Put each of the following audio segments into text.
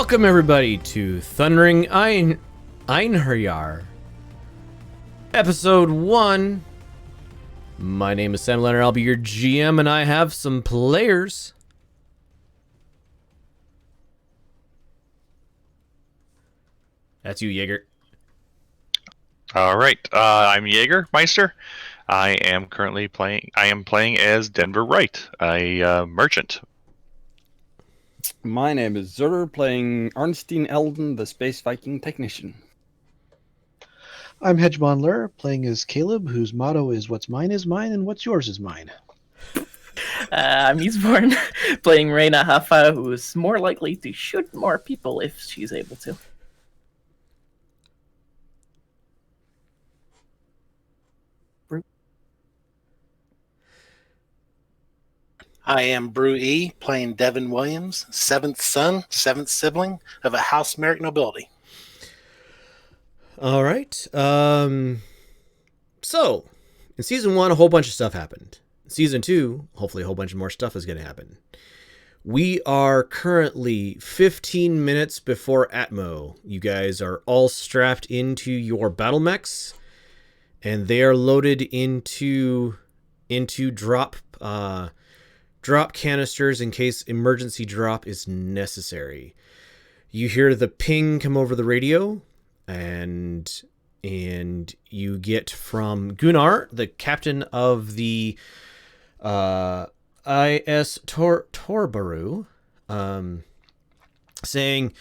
Welcome everybody to Thundering Einherjar, Episode 1. My name is Sam Leonard, I'll be your GM, and I have some players. That's you, Jaeger. All right, I'm Jägermeister. I am playing as Denver Wright, a merchant. My name is Zur, playing Arnstein Elden, the Space Viking Technician. I'm Hedgemon Lur, playing as Caleb, whose motto is "What's mine is mine, and what's yours is mine." I'm Eastborn, playing Reyna Haffa, who is more likely to shoot more people if she's able to. I am Brew E, playing Devin Williams, seventh son, seventh sibling of a House Merrick nobility. All right. So, in Season 1, a whole bunch of stuff happened. In Season 2, hopefully a whole bunch more stuff is going to happen. We are currently 15 minutes before Atmo. You guys are all strapped into your battle mechs, and they are loaded into drop canisters in case emergency drop is necessary. You hear the ping come over the radio, and you get from Gunnar, the captain of the IS Torbaru, saying,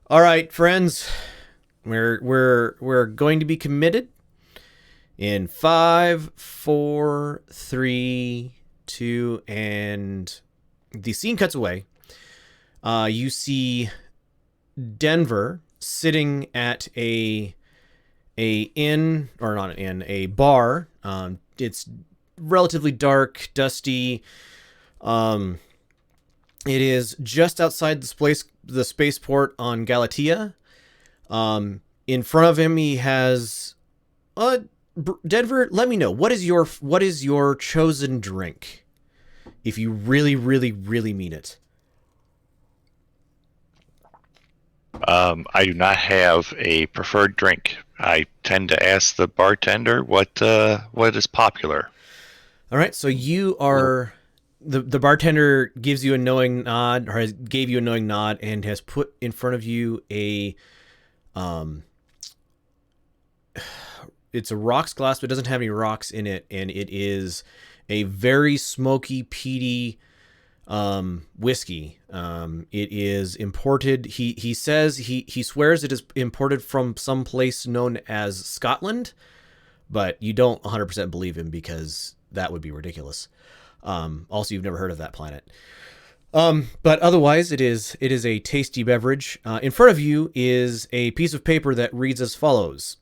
"All right, friends, we're going to be committed in 5, 4, 3, 2, and the scene cuts away. You see Denver sitting at a bar. It's relatively dark, dusty. It is just outside the spaceport on Galatea. In front of him, he has Denver, let me know, what is your chosen drink, if you really, really, really mean it? I do not have a preferred drink. I tend to ask the bartender what is popular. All right, so you are the bartender gives you a knowing nod, or gave you a knowing nod, and has put in front of you a it's a rocks glass, but it doesn't have any rocks in it, and it is a very smoky, peaty whiskey. It is imported. He says he swears it is imported from some place known as Scotland, but you don't 100% believe him because that would be ridiculous. Also, you've never heard of that planet. But otherwise, it is a tasty beverage. In front of you is a piece of paper that reads as follows.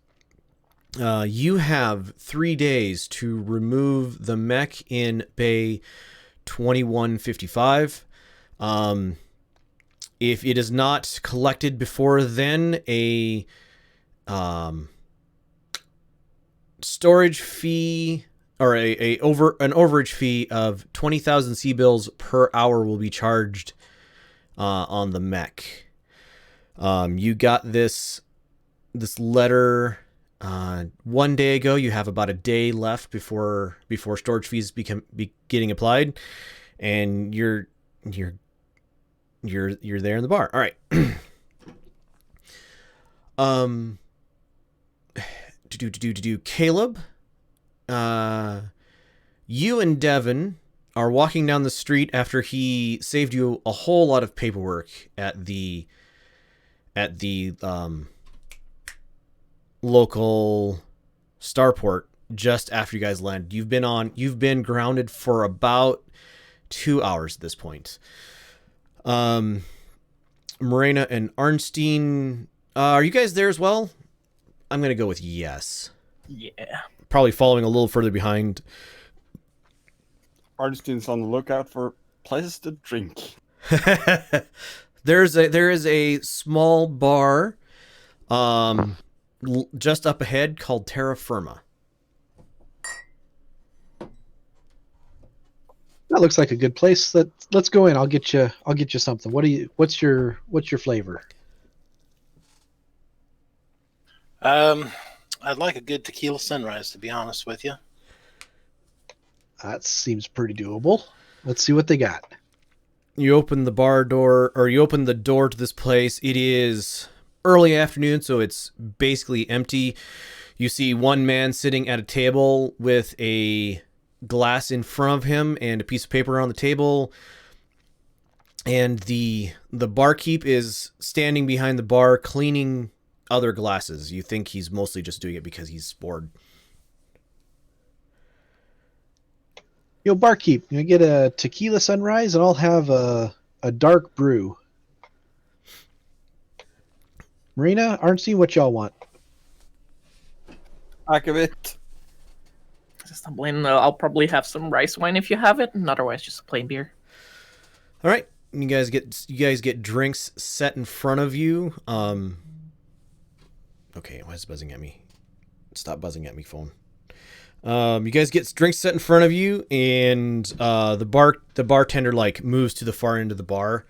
You have 3 days to remove the mech in Bay 2155. If it is not collected before then, a storage fee, or an overage fee of 20,000 C-bills per hour will be charged on the mech. You got this letter 1 day ago. You have about a day left before storage fees be getting applied, and you're there in the bar. All right. Caleb, you and Devin are walking down the street after he saved you a whole lot of paperwork at the local starport just after you guys landed. You've been grounded for about 2 hours at this point. Morena and Arnstein, are you guys there as well? I'm gonna go with yes. Yeah. Probably following a little further behind. Arnstein's on the lookout for places to drink. There is a small bar just up ahead called Terra Firma. That looks like a good place. Let's go in. I'll get you something. What's your flavor? I'd like a good tequila sunrise, to be honest with you. That seems pretty doable. Let's see what they got. You open the bar door, or you open the door to this place. It is early afternoon, so it's basically empty. You see one man sitting at a table with a glass in front of him and a piece of paper on the table. And the barkeep is standing behind the bar cleaning other glasses. You think he's mostly just doing it because he's bored. Yo, barkeep, can I get a tequila sunrise, and I'll have a dark brew. Marina, Arnstein, what y'all want? Back of it. Just stumbling. I'll probably have some rice wine if you have it, and otherwise just a plain beer. All right, you guys get drinks set in front of you. Okay, why is it buzzing at me? Stop buzzing at me, phone. You guys get drinks set in front of you, and the bartender like moves to the far end of the bar,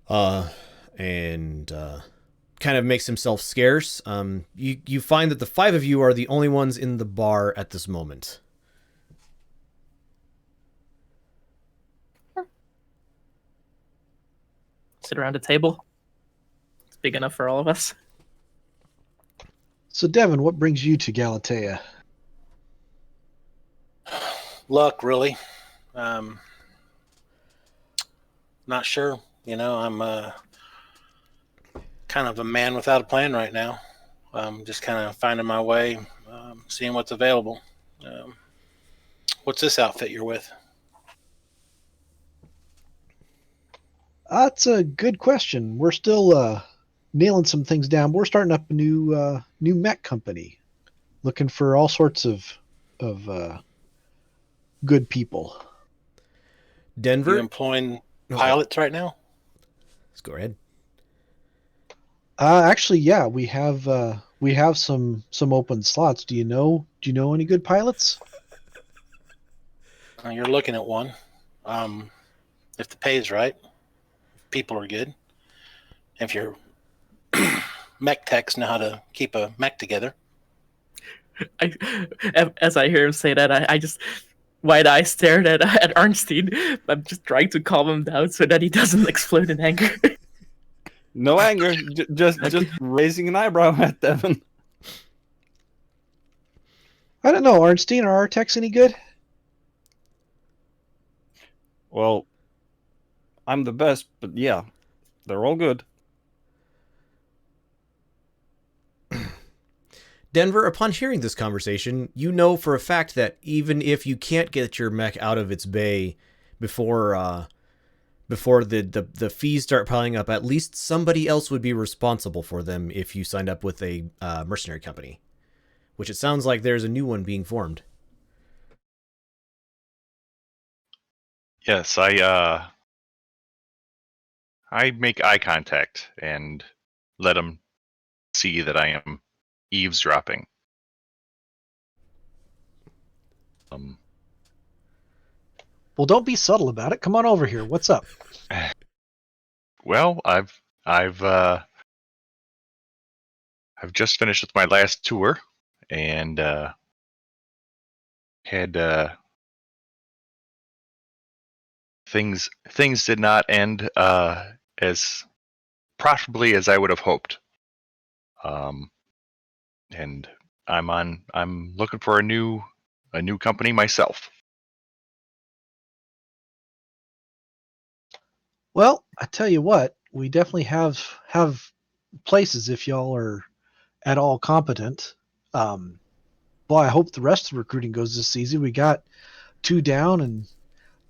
and kind of makes himself scarce. You find that the five of you are the only ones in the bar at this moment. Sit around a table. It's big enough for all of us. So, Devin, what brings you to Galatea? Luck, really. Not sure. I'm kind of a man without a plan right now. Just kind of finding my way, seeing what's available. What's this outfit you're with? That's a good question. We're still nailing some things down. We're starting up a new mech company, looking for all sorts of good people. Denver, You employing pilots right now? let's go ahead. Actually, yeah, we have some open slots. Do you know any good pilots? You're looking at one. If the pay is right, people are good. If your mech techs know how to keep a mech together. As I hear him say that, I just wide eye stared at Arnstein. I'm just trying to calm him down so that he doesn't explode in anger. No anger, just raising an eyebrow at Devin. I don't know, Arnstein. Are our techs any good? Well, I'm the best, but yeah, they're all good. Denver, upon hearing this conversation, you know for a fact that even if you can't get your mech out of its bay before the fees start piling up, at least somebody else would be responsible for them if you signed up with a mercenary company, which it sounds like there's a new one being formed. Yes, I make eye contact and let him see that I am eavesdropping. Well, don't be subtle about it. Come on over here. What's up? Well, I've just finished with my last tour, and had things did not end as profitably as I would have hoped. And I'm looking for a new company myself. Well, I tell you what, we definitely have places if y'all are at all competent. Boy, I hope the rest of the recruiting goes this season. We got 2 down and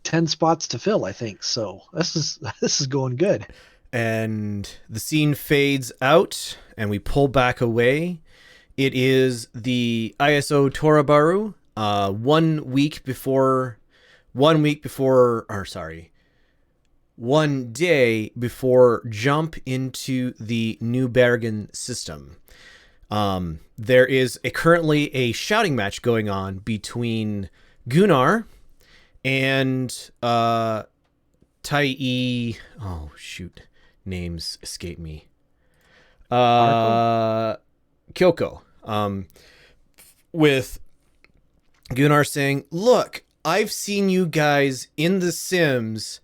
10 spots to fill, I think. So this is going good. And the scene fades out, and we pull back away. It is the ISO Torabaru, 1 day before jump into the New Bergen system. There is currently a shouting match going on between Gunnar and Tai. Oh shoot, names escape me. Kyoko. With Gunnar saying, "Look, I've seen you guys in The Sims.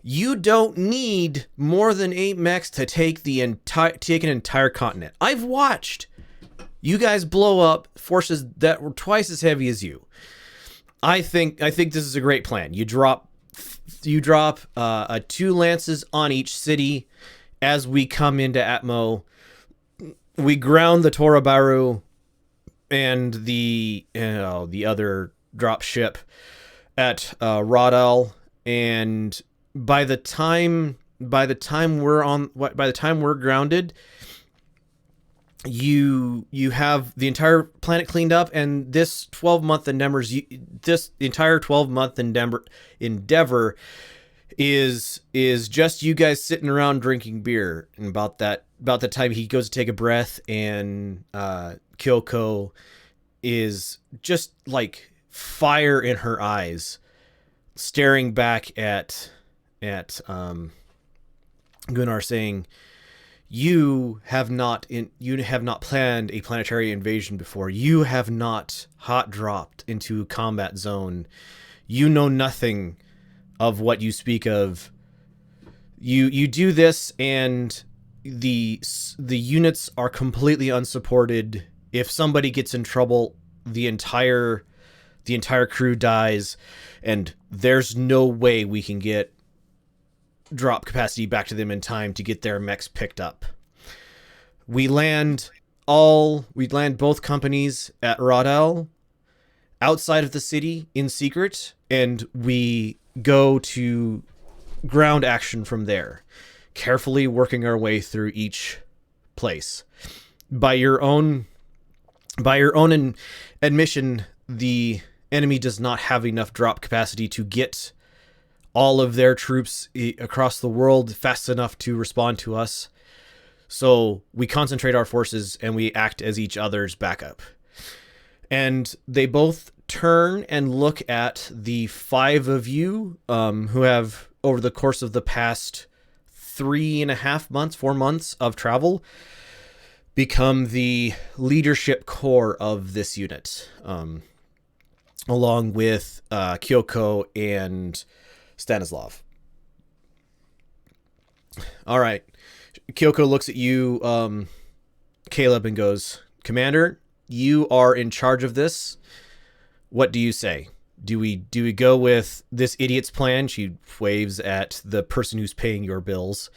You don't need more than 8 mechs to take an entire continent. I've watched you guys blow up forces that were twice as heavy as you. I think this is a great plan. You drop 2 lances on each city as we come into Atmo. We ground the Torabaru and the other drop ship at Rodel, and by the time we're grounded, you have the entire planet cleaned up, and this 12-month entire 12-month endeavor is just you guys sitting around drinking beer. And about the time he goes to take a breath, and Kyoko is just like fire in her eyes, staring back at Gunnar, saying, You have not planned a planetary invasion before. You have not hot dropped into a combat zone. You know nothing of what you speak of. You do this, and the units are completely unsupported. If somebody gets in trouble, the entire crew dies, and there's no way we can get drop capacity back to them in time to get their mechs picked up. We land both companies at Rodel, outside of the city in secret, and we go to ground action from there, carefully working our way through each place. By your own admission, the enemy does not have enough drop capacity to get all of their troops across the world fast enough to respond to us. So we concentrate our forces and we act as each other's backup. And they both turn and look at the 5 of you who have, over the course of the past 4 months of travel, become the leadership core of this unit, along with Kyoko and Stanislav. All right. Kyoko looks at you, Caleb, and goes, Commander, you are in charge of this. What do you say? Do we go with this idiot's plan? She waves at the person who's paying your bills.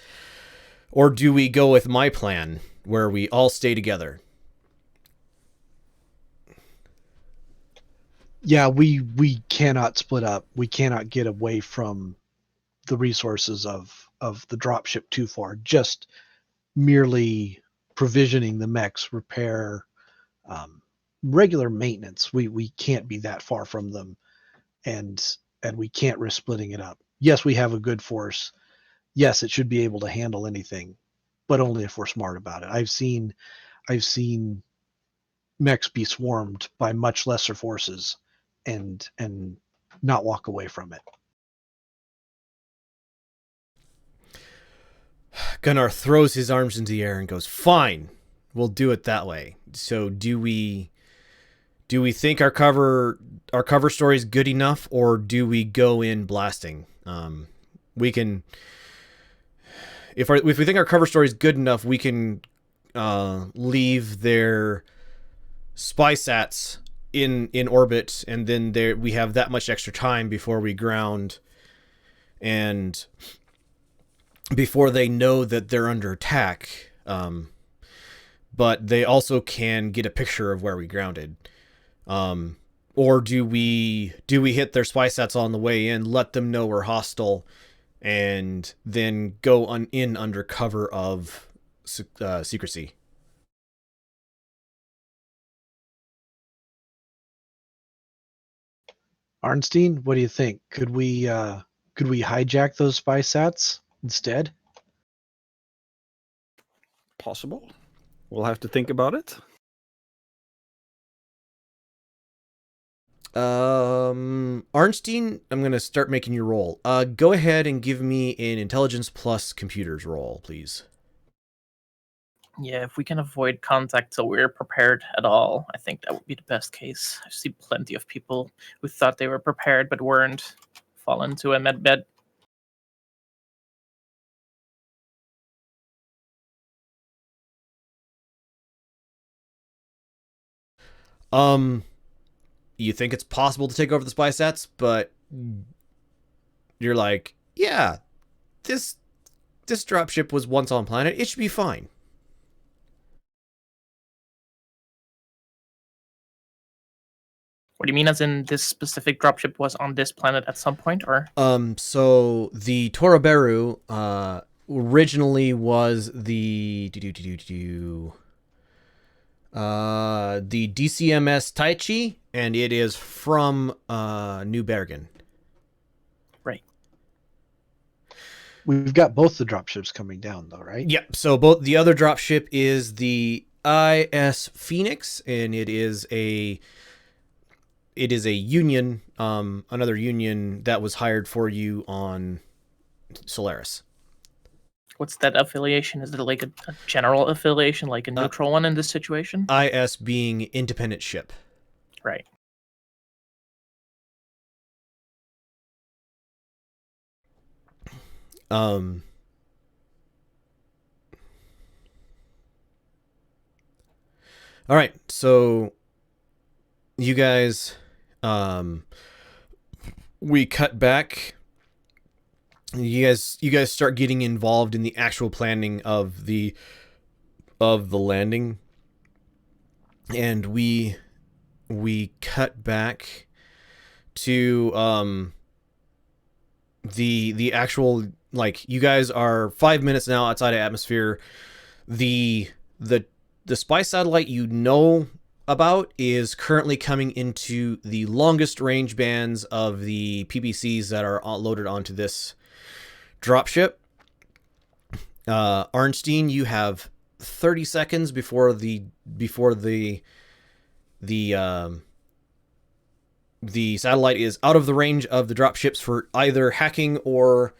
Or do we go with my plan, where we all stay together? Yeah, we cannot split up. We cannot get away from the resources of the dropship too far. Just merely provisioning the mechs, repair, regular maintenance. We can't be that far from them, and we can't risk splitting it up. Yes, we have a good force. Yes, it should be able to handle anything, but only if we're smart about it. I've seen mechs be swarmed by much lesser forces and not walk away from it. Gunnar throws his arms into the air and goes, Fine, we'll do it that way. So do we think our cover story is good enough, or do we go in blasting? We can, if we think our cover story is good enough, we can leave their spy sats in orbit, and then we have that much extra time before we ground, and before they know that they're under attack. But they also can get a picture of where we grounded. Or do we hit their spy sats on the way in, let them know we're hostile, and then go in under cover of secrecy? Arnstein, what do you think? Could we hijack those spy sats instead? Possible. We'll have to think about it. Arnstein, I'm gonna start making you roll. Go ahead and give me an intelligence plus computers roll, please. Yeah, if we can avoid contact so we're prepared at all, I think that would be the best case. I see plenty of people who thought they were prepared but weren't, fall into a med bed. You think it's possible to take over the spy sats, but you're like, yeah, this dropship was once on planet. It should be fine. What do you mean, as in this specific dropship was on this planet at some point, or? So the Toroberu originally was the DCMS Taichi, and it is from New Bergen. Right. We've got both the dropships coming down, though, right? Yep. So both the other dropship is the IS Phoenix, and it is a union, another union that was hired for you on Solaris. What's that affiliation? Is it like a general affiliation, like a neutral one in this situation? IS being independent ship. Right. All right, so you guys, we cut back. You guys start getting involved in the actual planning of the landing, and we cut back to the actual, like, you guys are 5 minutes now outside of atmosphere. The spy satellite you know about is currently coming into the longest range bands of the PBCs that are loaded onto this dropship. Arnstein, you have 30 seconds before the satellite is out of the range of the dropships for either hacking or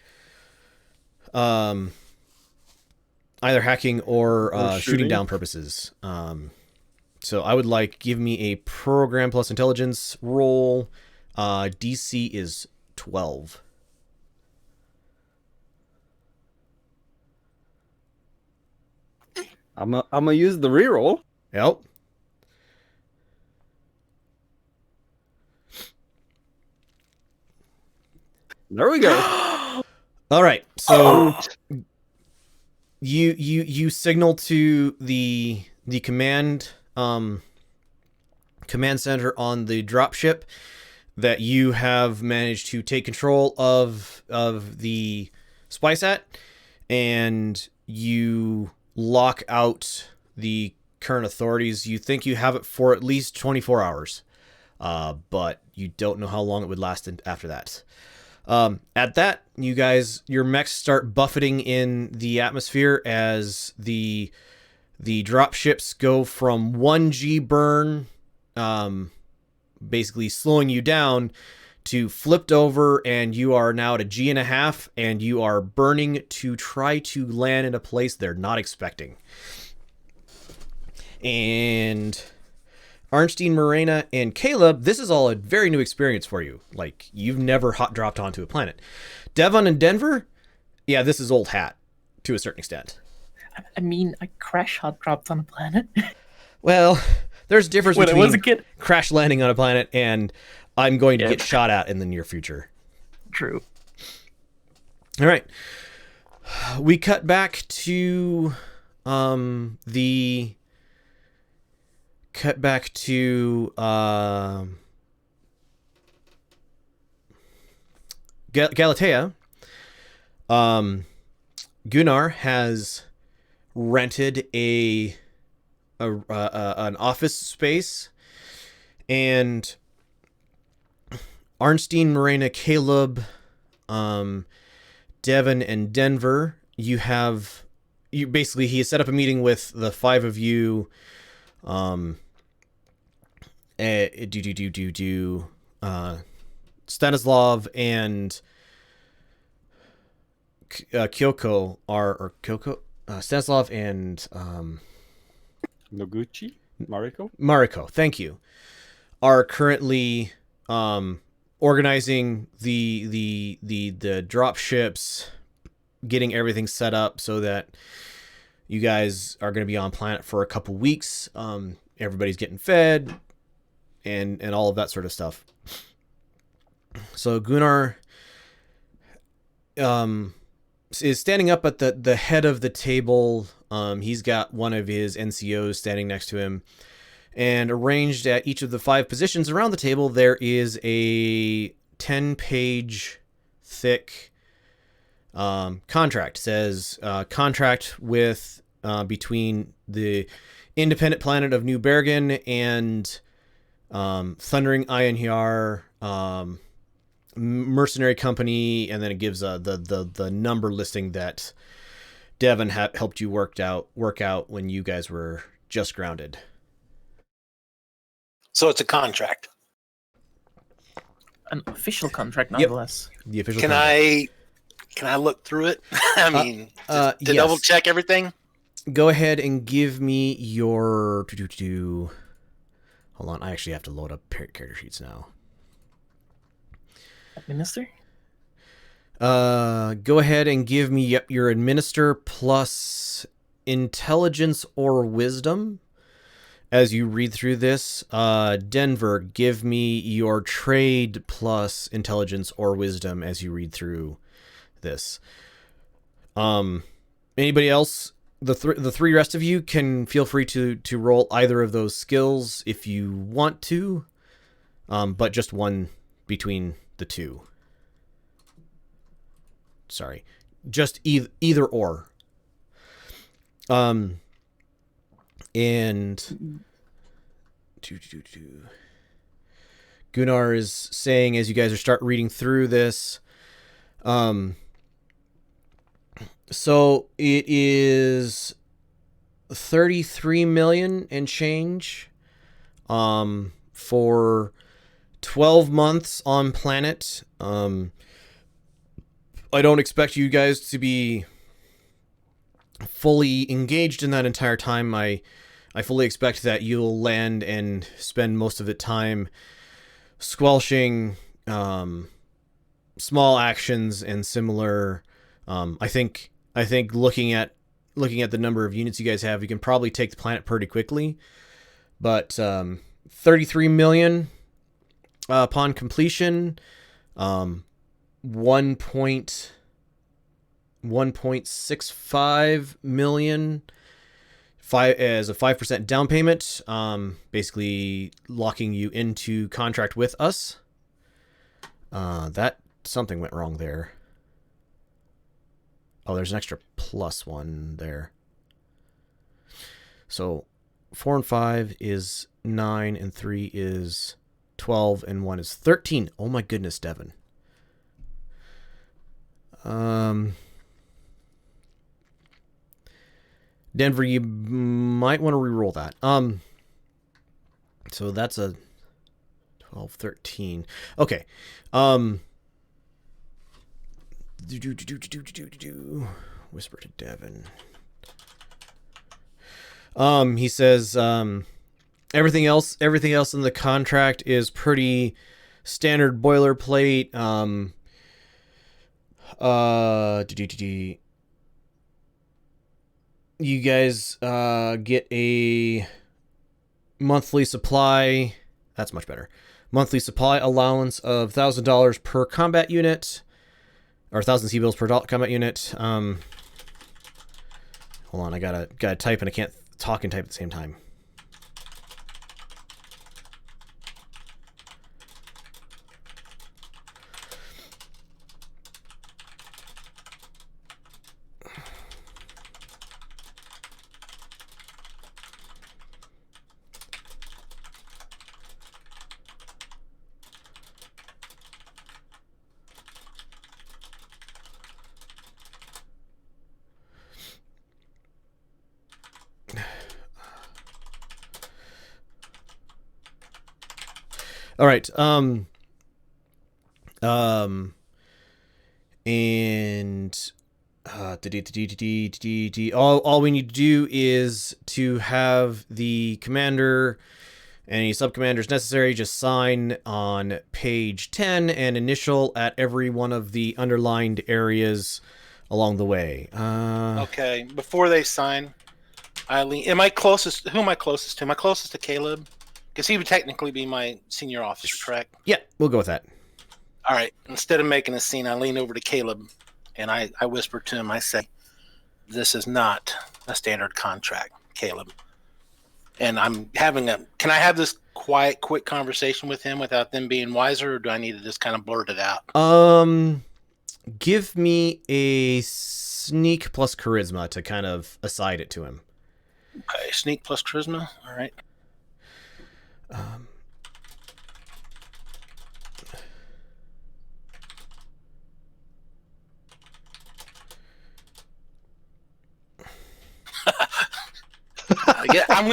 shooting down purposes. So I would like, give me a program plus intelligence roll. DC is 12. I'm gonna use the reroll. Yep. There we go. All right. So you signal to the command center on the dropship that you have managed to take control of the SpySat, and you lock out the current authorities. You think you have it for at least 24 hours, but you don't know how long it would last after that. At that, you guys, your mechs start buffeting in the atmosphere as the dropships go from 1G burn, basically slowing you down, to flipped over, and you are now at a G.5, and you are burning to try to land in a place they're not expecting. And Arnstein, Morena, and Caleb, this is all a very new experience for you. Like, you've never hot dropped onto a planet. Devon and Denver, yeah, this is old hat to a certain extent. I mean, I crash hot dropped on a planet. Well, there's a difference When I was a between kid. crash landing on a planet and I'm going to get shot at in the near future. True. All right. We cut back to Galatea. Gunnar has rented an office space, and Arnstein, Morena, Caleb, Devon, and Denver, he has set up a meeting with the five of you. Stanislav and Kyoko Stanislav and Noguchi? Mariko, thank you, are currently organizing the drop ships, getting everything set up so that you guys are going to be on planet for a couple weeks. Everybody's getting fed and all of that sort of stuff. So Gunnar is standing up at the head of the table. He's got one of his NCOs standing next to him, and arranged at each of the 5 positions around the table, there is a 10-page thick contract. It says contract with between the independent planet of New Bergen and Thundering Einherjar mercenary company, and then it gives the number listing that Devin helped you work out when you guys were just grounded. So it's a contract. An official contract, nonetheless. Yep. The official Can contract. I look through it? I mean, to yes. double check everything. Go ahead and give me your. Hold on, I actually have to load up character sheets now. Minister? Go ahead and give me your administer plus intelligence or wisdom. As you read through this, Denver, give me your trade plus intelligence or wisdom as you read through this. Anybody else? The 3 rest of you can feel free to roll either of those skills if you want to, but just one between the 2. Sorry, just either or. And Gunnar is saying, as you guys start reading through this, so it is 33 million and change for 12 months on planet. I don't expect you guys to be fully engaged in that entire time. I fully expect that you'll land and spend most of the time squelching small actions and similar. I think looking at the number of units you guys have, you can probably take the planet pretty quickly. But 33 million upon completion, 1.65 million as a 5% down payment, basically locking you into contract with us. That something went wrong there. Oh, there's an extra +1 there. So 4 and 5 is 9, and 3 is 12, and 1 is 13. Oh my goodness, Devin. Denver, you might want to re-roll that. So that's a 12, 13. Okay. Whisper to Devin. He says, everything else in the contract is pretty standard boilerplate. You guys get a monthly supply. That's much better. Monthly supply allowance of $1,000 per combat unit, or 1,000 C-bills per combat unit. Hold on, I gotta type, and I can't talk and type at the same time. All right. And all we need to do is to have the commander and any sub-commanders necessary just sign on page 10 and initial at every one of the underlined areas along the way. Okay, before they sign, Eileen, am I closest? Who am I closest to? Am I closest to Caleb? Because he would technically be my senior officer, correct? Yeah, we'll go with that. All right. Instead of making a scene, I lean over to Caleb and I whisper to him. I say, "This is not a standard contract, Caleb." And I'm having a. Can I have this quiet, quick conversation with him without them being wiser, or do I need to just kind of blurt it out? Give me a sneak plus charisma to kind of aside it to him. Okay, sneak plus charisma. All right. I'm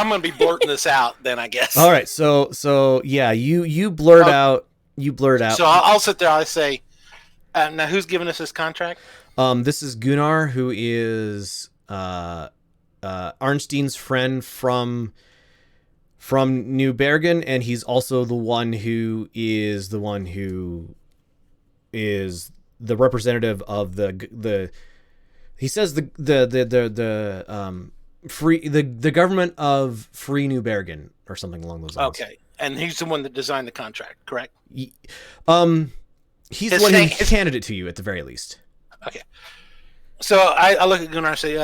gonna be blurting this out then, I guess. All right, so yeah, you blurt out. You blurt out. So I'll sit there. I say, now who's giving us this contract? This is Gunnar, who is Arnstein's friend from New Bergen, and he's also the one who is the representative of the. He says the government of Free New Bergen or something along those lines. Okay, and he's the one that designed the contract, correct? He's the one who handed it to you at the very least. Okay. So I look at Gunnar and say,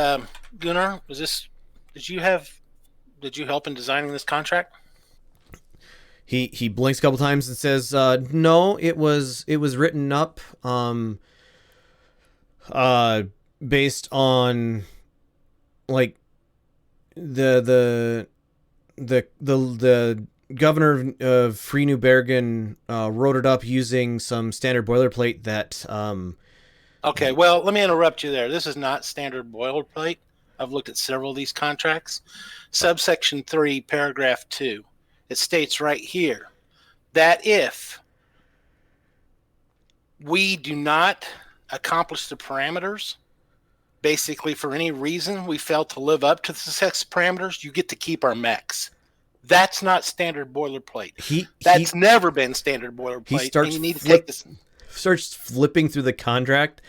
Gunnar, did you help in designing this contract? He blinks a couple times and says, no, it was written up based on like the governor of Free New Bergen wrote it up using some standard boilerplate that Okay, well, let me interrupt you there. This is not standard boilerplate. I've looked at several of these contracts. Subsection 3, paragraph 2. It states right here that if we do not accomplish the parameters, basically for any reason we fail to live up to the success parameters, you get to keep our mechs. That's not standard boilerplate. That's never been standard boilerplate. And you need to take this. Starts flipping through the contract,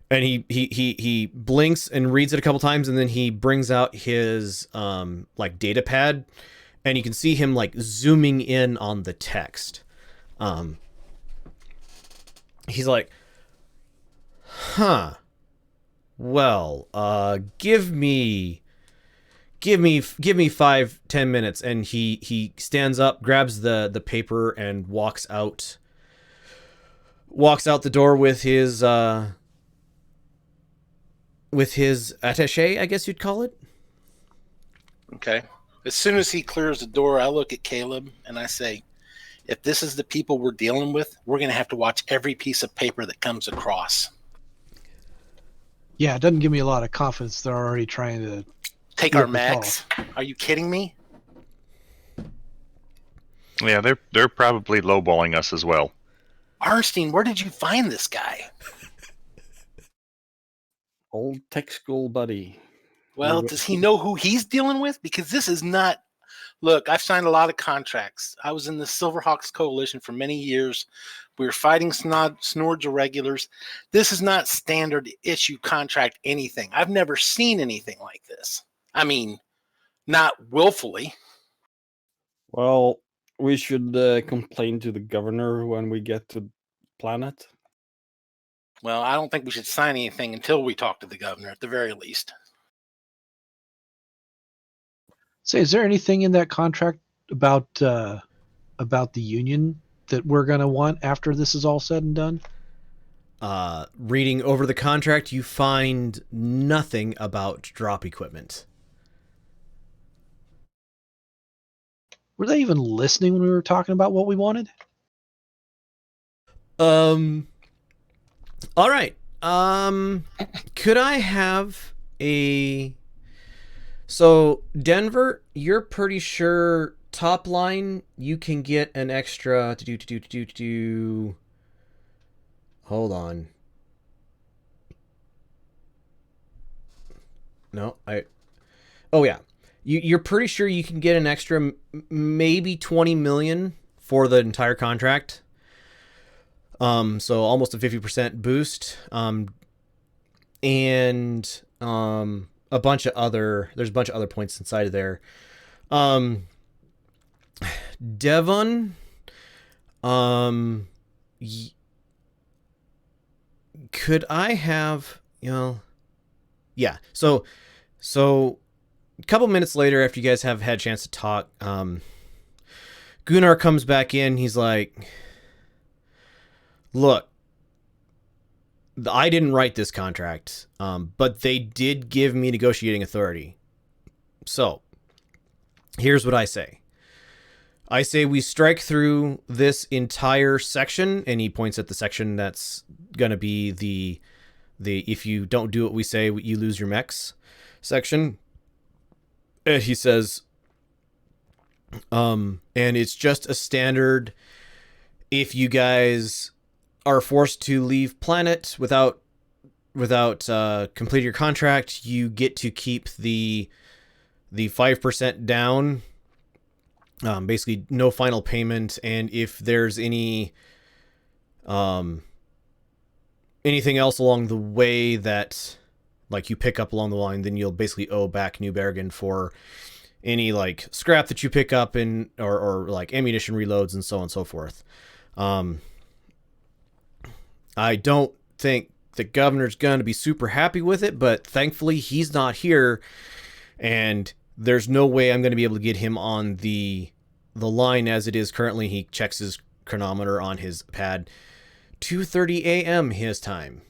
and he blinks and reads it a couple times, and then he brings out his like data pad, and you can see him like zooming in on the text. He's like, huh. Well, give me 5-10 minutes, and he stands up, grabs the paper, and walks out the door with his attaché, I guess you'd call it. Okay. As soon as he clears the door, I look at Caleb and I say, if this is the people we're dealing with, we're going to have to watch every piece of paper that comes across. Yeah, it doesn't give me a lot of confidence they're already trying to take our max. Are you kidding me? Yeah, they're probably lowballing us as well. Arnstein, where did you find this guy? Old tech school buddy. Well, does he know who he's dealing with? Because this is not... Look, I've signed a lot of contracts. I was in the Silverhawks Coalition for many years. We were fighting Snords irregulars. This is not standard issue contract anything. I've never seen anything like this. I mean, not willfully. Well, we should complain to the governor when we get to Planet. Well, I don't think we should sign anything until we talk to the governor, at the very least. Say, is there anything in that contract about the union that we're going to want after this is all said and done? Reading over the contract, you find nothing about drop equipment. Were they even listening when we were talking about what we wanted? All right. Could I have a... So, Denver, you're pretty sure top line you can get an extra hold on. No, oh yeah, you're pretty sure you can get an extra maybe 20 million for the entire contract. So almost a 50% boost. And a bunch of other there's a bunch of other points inside of there. Devon, could I have, yeah. So a couple minutes later, after you guys have had a chance to talk, Gunnar comes back in. He's like, look, I didn't write this contract, but they did give me negotiating authority. So here's what I say. I say we strike through this entire section, and he points at the section that's going to be the if you don't do what we say, you lose your mechs section. And he says, and it's just a standard if you guys are forced to leave planet without completing your contract, you get to keep the 5% down. Basically no final payment, and if there's any anything else along the way that like you pick up along the line, then you'll basically owe back New Bergen for any like scrap that you pick up in or like ammunition reloads and so on and so forth. I don't think the governor's going to be super happy with it, but thankfully he's not here, and there's no way I'm going to be able to get him on the line as it is currently. He checks his chronometer on his pad. 2:30 a.m. his time.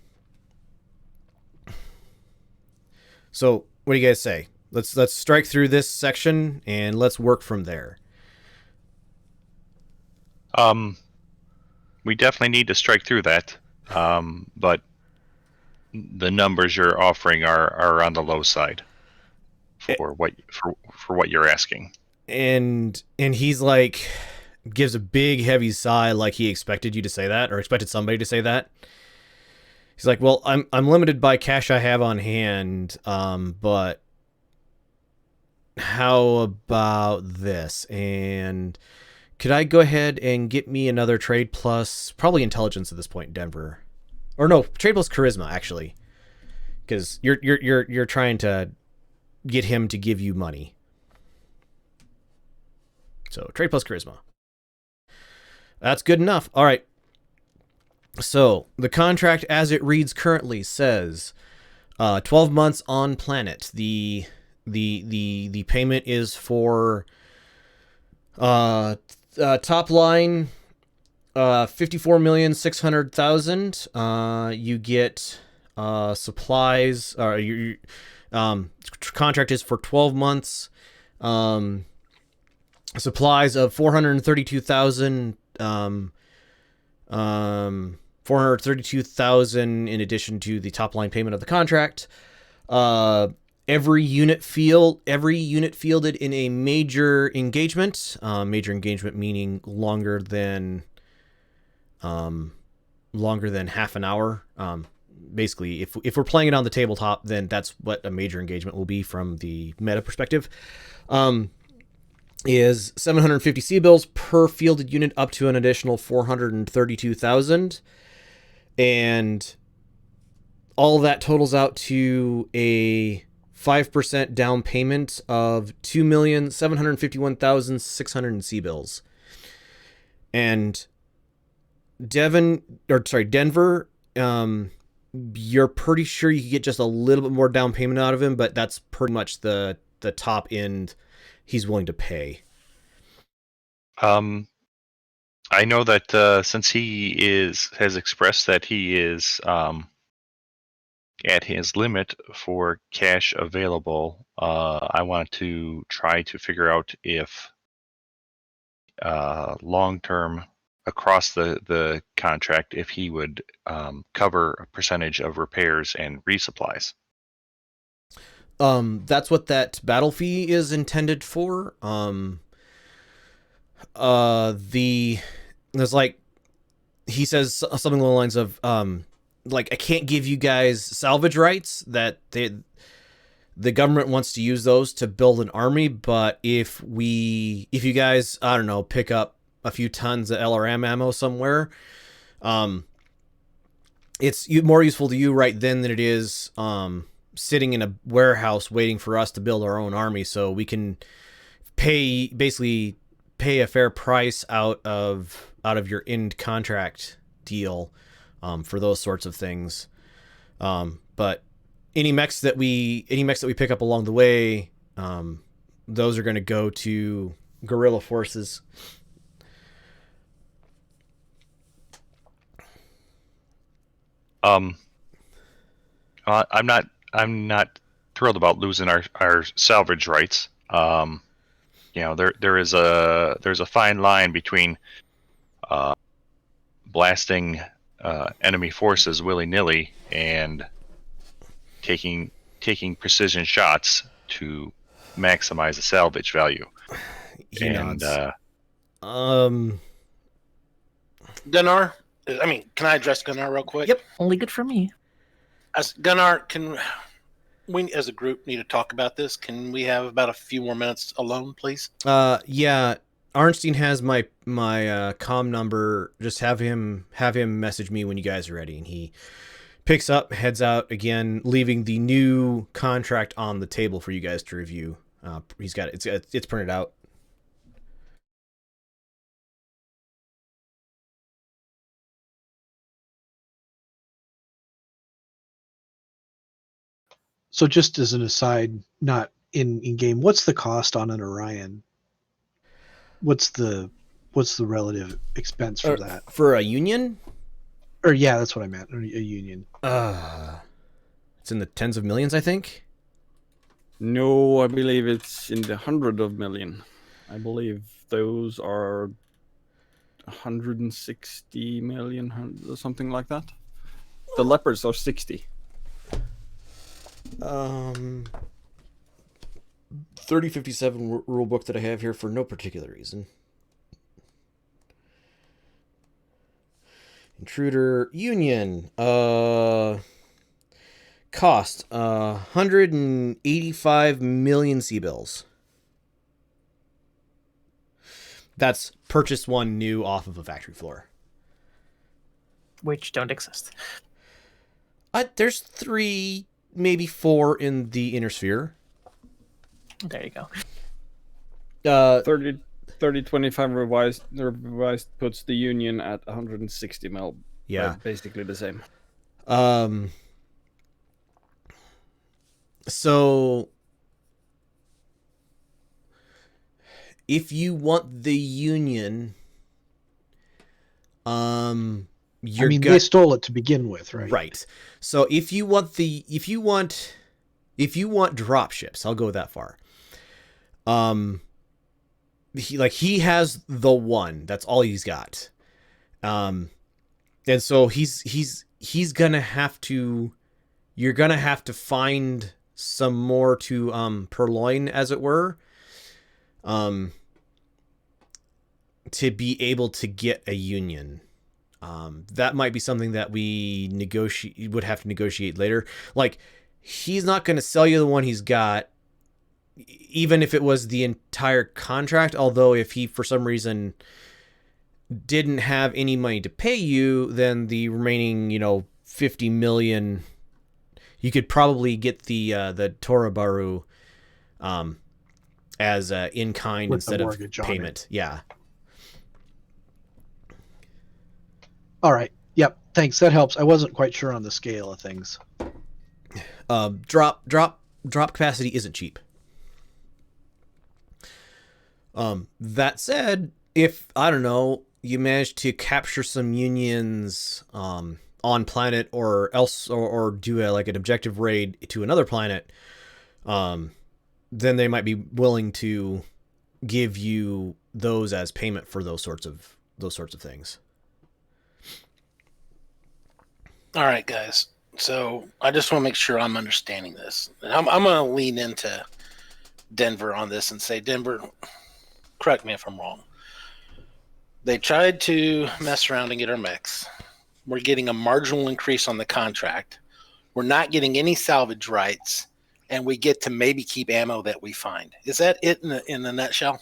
So, what do you guys say? Let's strike through this section and let's work from there. We definitely need to strike through that. But the numbers you're offering are on the low side for what you're asking. And he's like, gives a big heavy sigh, like he expected you to say that, or expected somebody to say that. He's like, well, I'm limited by cash I have on hand, but how about this? And could I go ahead and get me another trade plus probably intelligence at this point in Denver, or no, trade plus charisma actually, because you're trying to get him to give you money. So trade plus charisma. That's good enough. All right. So the contract as it reads currently says 12 months on planet. The payment is for top line 54,600,000. You get supplies. Your contract is for 12 months. Supplies of 432,000. 432,000 in addition to the top line payment of the contract. Every unit fielded in a major engagement. Major engagement meaning longer than half an hour. Basically, if we're playing it on the tabletop, then that's what a major engagement will be from the meta perspective. Is 750 C-bills per fielded unit up to an additional 432,000. And all of that totals out to a 5% down payment of 2,751,600 C-bills. And Denver, you're pretty sure you could get just a little bit more down payment out of him, but that's pretty much the top end he's willing to pay. I know that since he has expressed that he is at his limit for cash available, I want to try to figure out if long term across the contract, if he would cover a percentage of repairs and resupplies. That's what that battle fee is intended for. There's like he says something along the lines of like, I can't give you guys salvage rights, that the government wants to use those to build an army, but if you guys, I don't know, pick up a few tons of LRM ammo somewhere, it's more useful to you right then than it is sitting in a warehouse waiting for us to build our own army, so we can basically pay a fair price out of your end contract deal for those sorts of things. But any mechs that we pick up along the way, those are going to go to guerrilla forces. I'm not thrilled about losing our salvage rights. There's a fine line between blasting enemy forces willy-nilly and taking precision shots to maximize the salvage value. He and nods. Gunnar, can I address Gunnar real quick? Yep, only good for me. As Gunnar, can we as a group need to talk about this? Can we have about a few more minutes alone, please? Yeah. Arnstein has my comm number. Just have him message me when you guys are ready, and he picks up, heads out again, leaving the new contract on the table for you guys to review. He's got it. It's printed out. So just as an aside, not in game, what's the cost on an Orion? What's the relative expense for that? For a Union? Or yeah, that's what I meant. A Union. It's in the tens of millions, I think. No, I believe it's in the 100 million. I believe those are 160 million or something like that. The leopards are 60. 3057 rule book that I have here for no particular reason. Intruder Union. Cost 185 million C-bills. That's purchase one new off of a factory floor. Which don't exist. There's 3, maybe 4 in the inner sphere. There you go. 3025 revised puts the Union at 160 mil. Yeah. Basically the same. So if you want the Union, they stole it to begin with, right? Right. So if you want drop ships, I'll go that far. He has the one. That's all he's got. And so he's gonna have to. You're gonna have to find some more to purloin, as it were, to be able to get a Union. That might be something that we would have to negotiate later. Like, he's not going to sell you the one he's got, even if it was the entire contract. Although if he, for some reason, didn't have any money to pay you, then the remaining, 50 million, you could probably get the Torabaru as in kind instead of payment. Yeah. All right. Yep. Thanks. That helps. I wasn't quite sure on the scale of things. Drop capacity isn't cheap. That said, if, I don't know, you manage to capture some Unions on planet or else, or do an objective raid to another planet, then they might be willing to give you those as payment for those sorts of things. All right, guys. So I just want to make sure I'm understanding this. I'm going to lean into Denver on this and say, Denver, correct me if I'm wrong. They tried to mess around and get our mechs. We're getting a marginal increase on the contract. We're not getting any salvage rights, and we get to maybe keep ammo that we find. Is that it in the nutshell?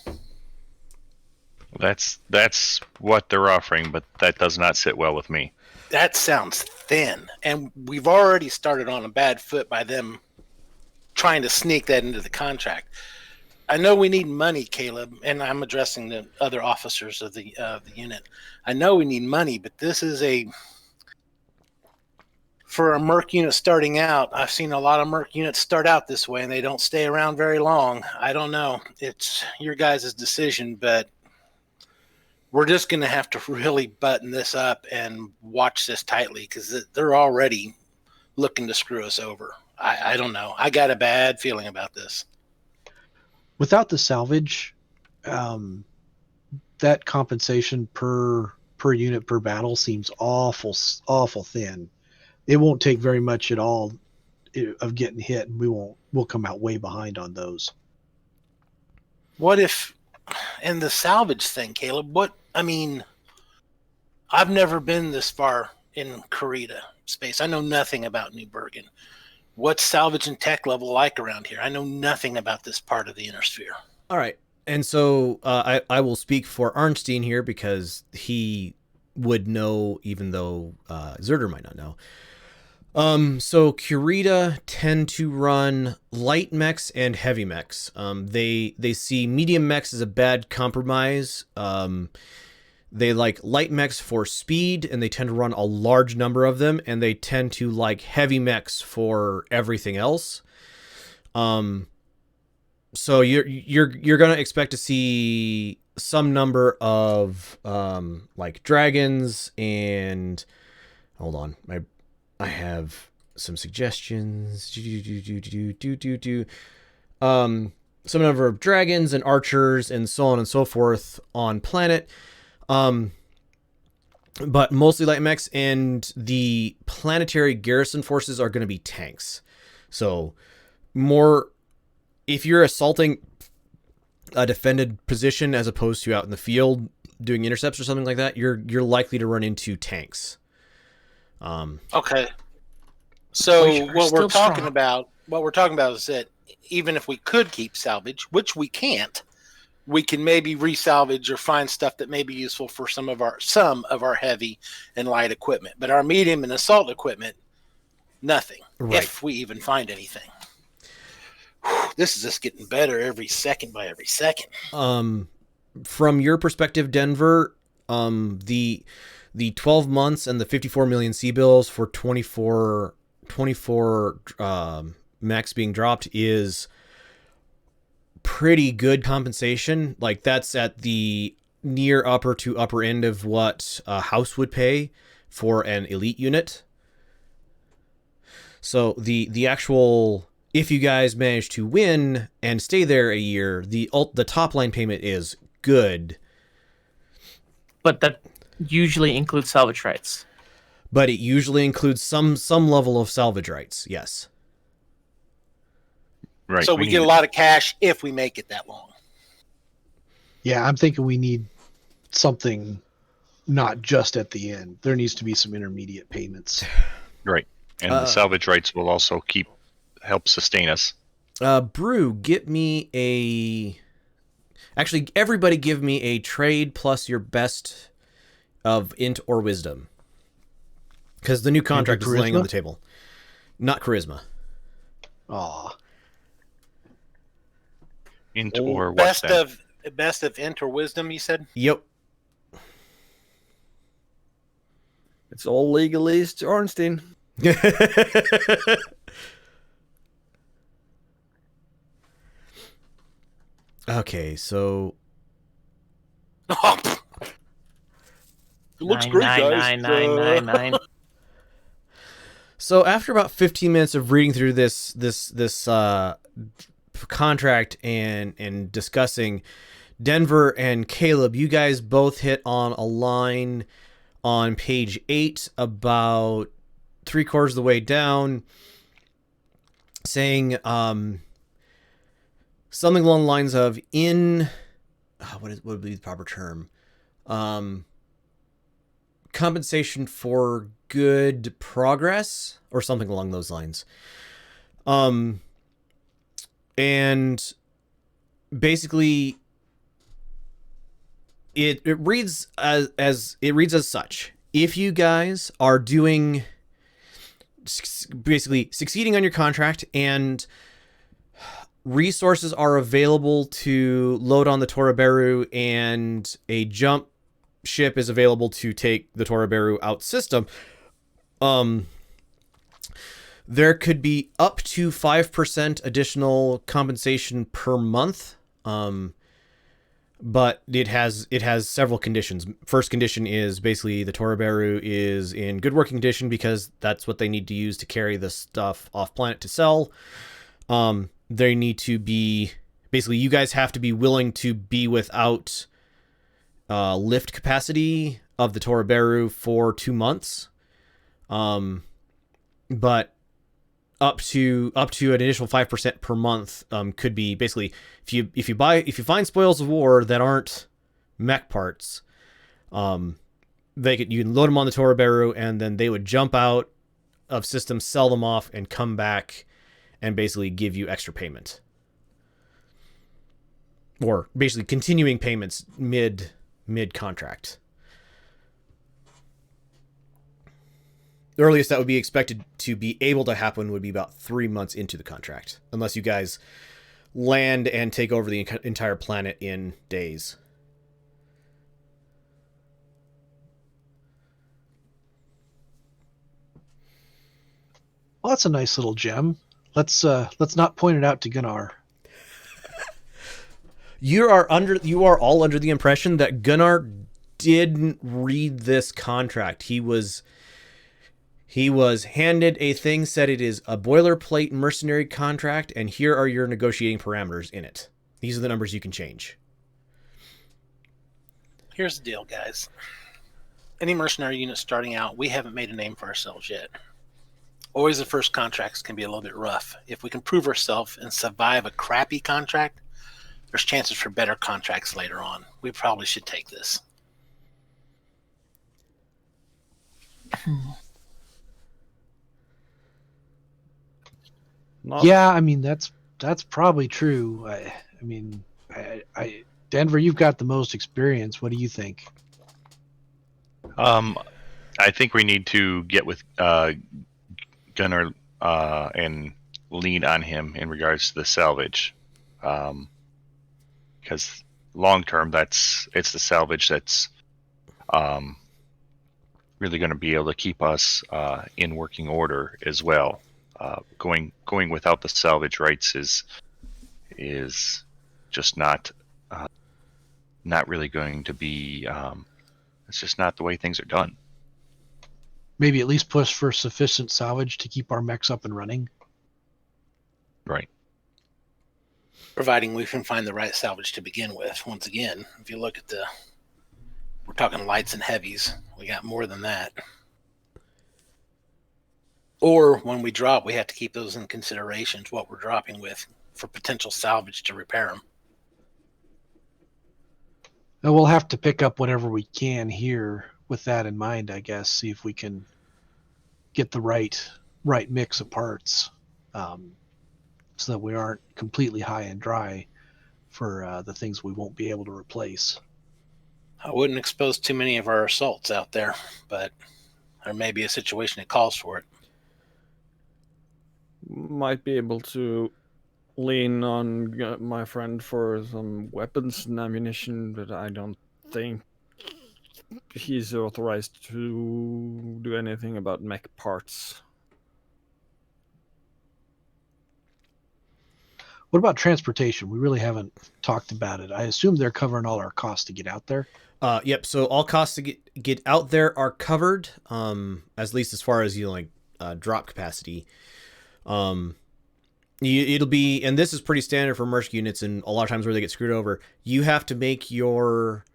That's what they're offering, but that does not sit well with me. That sounds thin, and we've already started on a bad foot by them trying to sneak that into the contract. I know we need money, Caleb, and I'm addressing the other officers of the unit. I know we need money, but this is for a Merc unit starting out. I've seen a lot of Merc units start out this way, and they don't stay around very long. I don't know. It's your guys' decision, but we're just going to have to really button this up and watch this tightly because they're already looking to screw us over. I don't know. I got a bad feeling about this. Without the salvage, that compensation per unit per battle seems awful thin. It won't take very much at all of getting hit, and we'll come out way behind on those. What if, and the salvage thing, Caleb? I've never been this far in Karita space. I know nothing about New Bergen. What's salvage and tech level like around here? I know nothing about this part of the inner sphere. All right. And so I will speak for Arnstein here because he would know, even though Zerder might not know. So Kurita tend to run light mechs and heavy mechs. They see medium mechs as a bad compromise. They like light mechs for speed, and they tend to run a large number of them, and they tend to like heavy mechs for everything else. So you're gonna expect to see some number of like dragons and hold on, I have some suggestions. Some number of dragons and archers and so on and so forth on planet. But mostly light mechs, and the planetary garrison forces are going to be tanks. So more, if you're assaulting a defended position as opposed to out in the field doing intercepts or something like that, you're likely to run into tanks. Okay. So what we're talking strong. about is that even if we could keep salvage, which we can't, we can maybe resalvage or find stuff that may be useful for some of our heavy and light equipment. But our medium and assault equipment, nothing. Right. If we even find anything. This is just getting better every second by every second. From your perspective, Denver, the 12 months and the 54 million C-bills for 24 max being dropped is pretty good compensation. Like, that's at the near upper to upper end of what a house would pay for an elite unit. So the actual, if you guys manage to win and stay there a year, the top line payment is good. But that usually includes salvage rights. But it usually includes some level of salvage rights, yes. Right. So we get a lot of cash if we make it that long. Yeah, I'm thinking we need something not just at the end. There needs to be some intermediate payments. Right. And the salvage rights will also help sustain us. Brew, get me a... Actually, everybody give me a trade plus your best of int or wisdom. Because the new contract is laying on the table. Not charisma. Aw. Int or what? Best of int or wisdom, you said? Yep. It's all legalese to Ornstein. Okay, so... It looks great, guys. 9. So after about 15 minutes of reading through this contract and discussing, Denver and Caleb, you guys both hit on a line on page 8 about 3/4 of the way down, saying something along the lines of what would be the proper term? compensation for good progress or something along those lines. And basically it reads as such. If you guys are doing basically succeeding on your contract and resources are available to load on the Toraberu and a jump ship is available to take the Toraberu out system, there could be up to 5% additional compensation per month. But it has several conditions. First condition is basically the Toraberu is in good working condition because that's what they need to use to carry the stuff off planet to sell. They need to be basically, you guys have to be willing to be without lift capacity of the Toraberu for 2 months. But up to an additional 5% per month could be basically if you find spoils of war that aren't mech parts, you can load them on the Toraberu and then they would jump out of systems, sell them off, and come back and basically give you extra payment, or basically continuing payments mid contract. The earliest that would be expected to be able to happen would be about 3 months into the contract, unless you guys land and take over the entire planet in days. Well, that's a nice little gem. Let's not point it out to Gunnar. You are all under the impression that Gunnar didn't read this contract. He was handed a thing, said it is a boilerplate mercenary contract, and here are your negotiating parameters in it. These are the numbers you can change. Here's the deal, guys. Any mercenary unit starting out, we haven't made a name for ourselves yet. Always the first contracts can be a little bit rough. If we can prove ourselves and survive a crappy contract, there's chances for better contracts later on. We probably should take this. Yeah, I mean that's probably true. Denver, you've got the most experience. What do you think? I think we need to get with Gunnar and lean on him in regards to the salvage, because long term, it's the salvage that's really going to be able to keep us in working order as well. Going without the salvage rights is just not really going to be. It's just not the way things are done. Maybe at least push for sufficient salvage to keep our mechs up and running. Right. Providing we can find the right salvage to begin with. Once again, if you look at we're talking lights and heavies. We got more than that. Or when we drop, we have to keep those in consideration, what we're dropping with for potential salvage to repair them. And we'll have to pick up whatever we can here with that in mind, I guess. See if we can get the right mix of parts, so that we aren't completely high and dry for the things we won't be able to replace. I wouldn't expose too many of our assaults out there, but there may be a situation that calls for it. Might be able to lean on my friend for some weapons and ammunition, but I don't think he's authorized to do anything about mech parts. What about transportation? We really haven't talked about it. I assume they're covering all our costs to get out there. Yep. So all costs to get out there are covered, at least as far as drop capacity. It'll be, and this is pretty standard for Merc units, and a lot of times where they get screwed over, you have to make your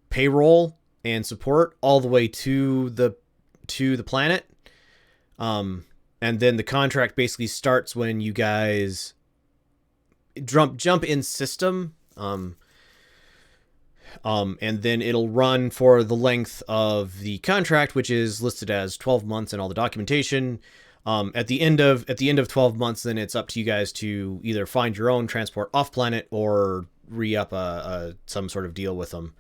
payroll and support all the way to the planet, and then the contract basically starts when you guys jump in system. And then it'll run for the length of the contract, which is listed as 12 months and all the documentation. At the end of 12 months, then it's up to you guys to either find your own transport off planet or re-up some sort of deal with them.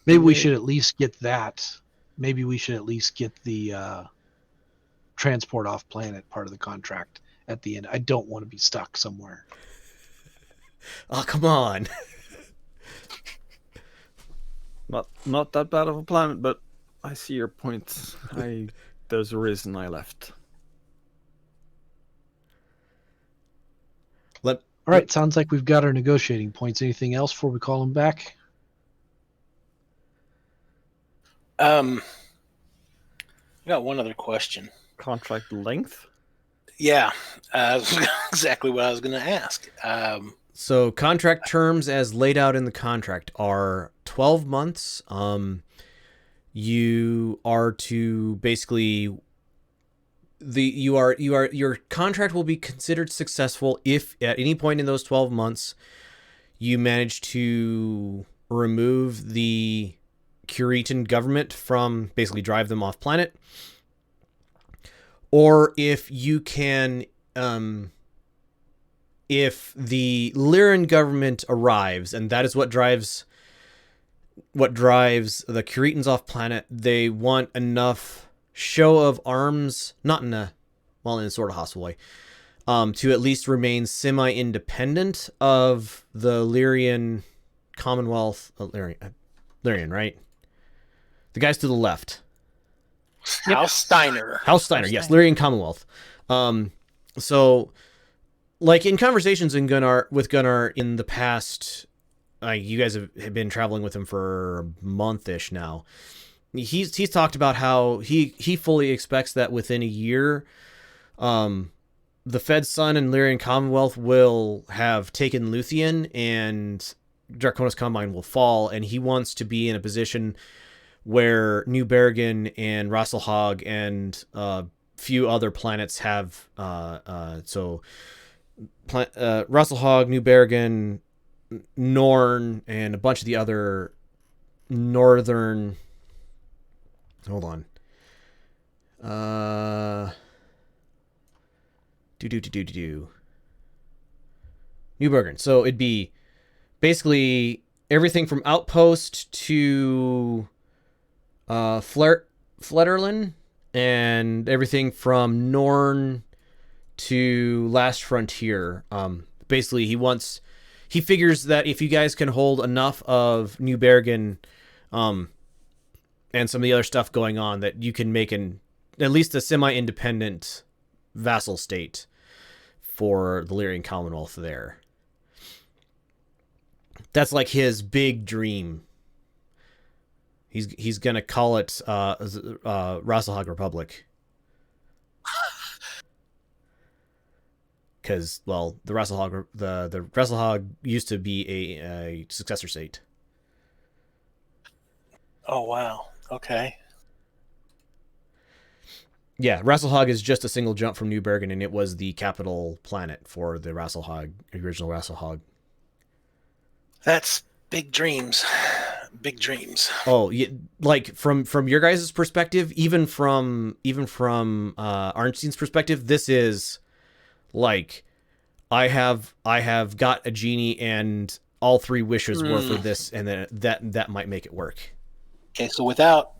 Maybe we should at least get that. Maybe we should at least get the transport off planet part of the contract at the end. I don't want to be stuck somewhere. Oh, come on. Not that bad of a plan, but I see your point. There's a reason I left. All right, sounds like we've got our negotiating points. Anything else before we call them back? I got one other question. Contract length? Yeah, exactly what I was going to ask. So contract terms as laid out in the contract are 12 months. You are to basically your contract will be considered successful if at any point in those 12 months you manage to remove the Curitan government from, basically drive them off planet, or if you can if the Lyran government arrives, and that is what drives the Curitans off planet. They want enough show of arms, not in a sort of hostile way, to at least remain semi-independent of the Lyrian Commonwealth. Lyrian, right? The guys to the left. House Steiner. Yes, Lyrian Commonwealth. So, like in conversations with Gunnar in the past, you guys have been traveling with him for a month-ish now. He's talked about how he fully expects that within a year, the Fed Sun and Lyrian Commonwealth will have taken Luthien and Draconis Combine will fall, and he wants to be in a position where New Bergen and Rasselhag and few other planets have Rasselhag, New Bergen, Norn, and a bunch of the other northern. Hold on. New Bergen. So it'd be basically everything from Outpost to Flederlin, and everything from Norn to Last Frontier. Basically, he figures that if you guys can hold enough of New Bergen, and some of the other stuff going on, that you can make at least a semi-independent vassal state for the Lyrian Commonwealth there. That's like his big dream. He's gonna call it Rasselhag Republic, because the Rasselhag used to be a successor state. Oh wow! Okay. Yeah, Rasselhag is just a single jump from New Bergen, and it was the capital planet for the original Rasselhag. That's big dreams. Big dreams. Oh, yeah, like from your guys' perspective, even from Arnstein's perspective, this is like I have got a genie, and all three wishes were for this, and then that might make it work. Okay, so without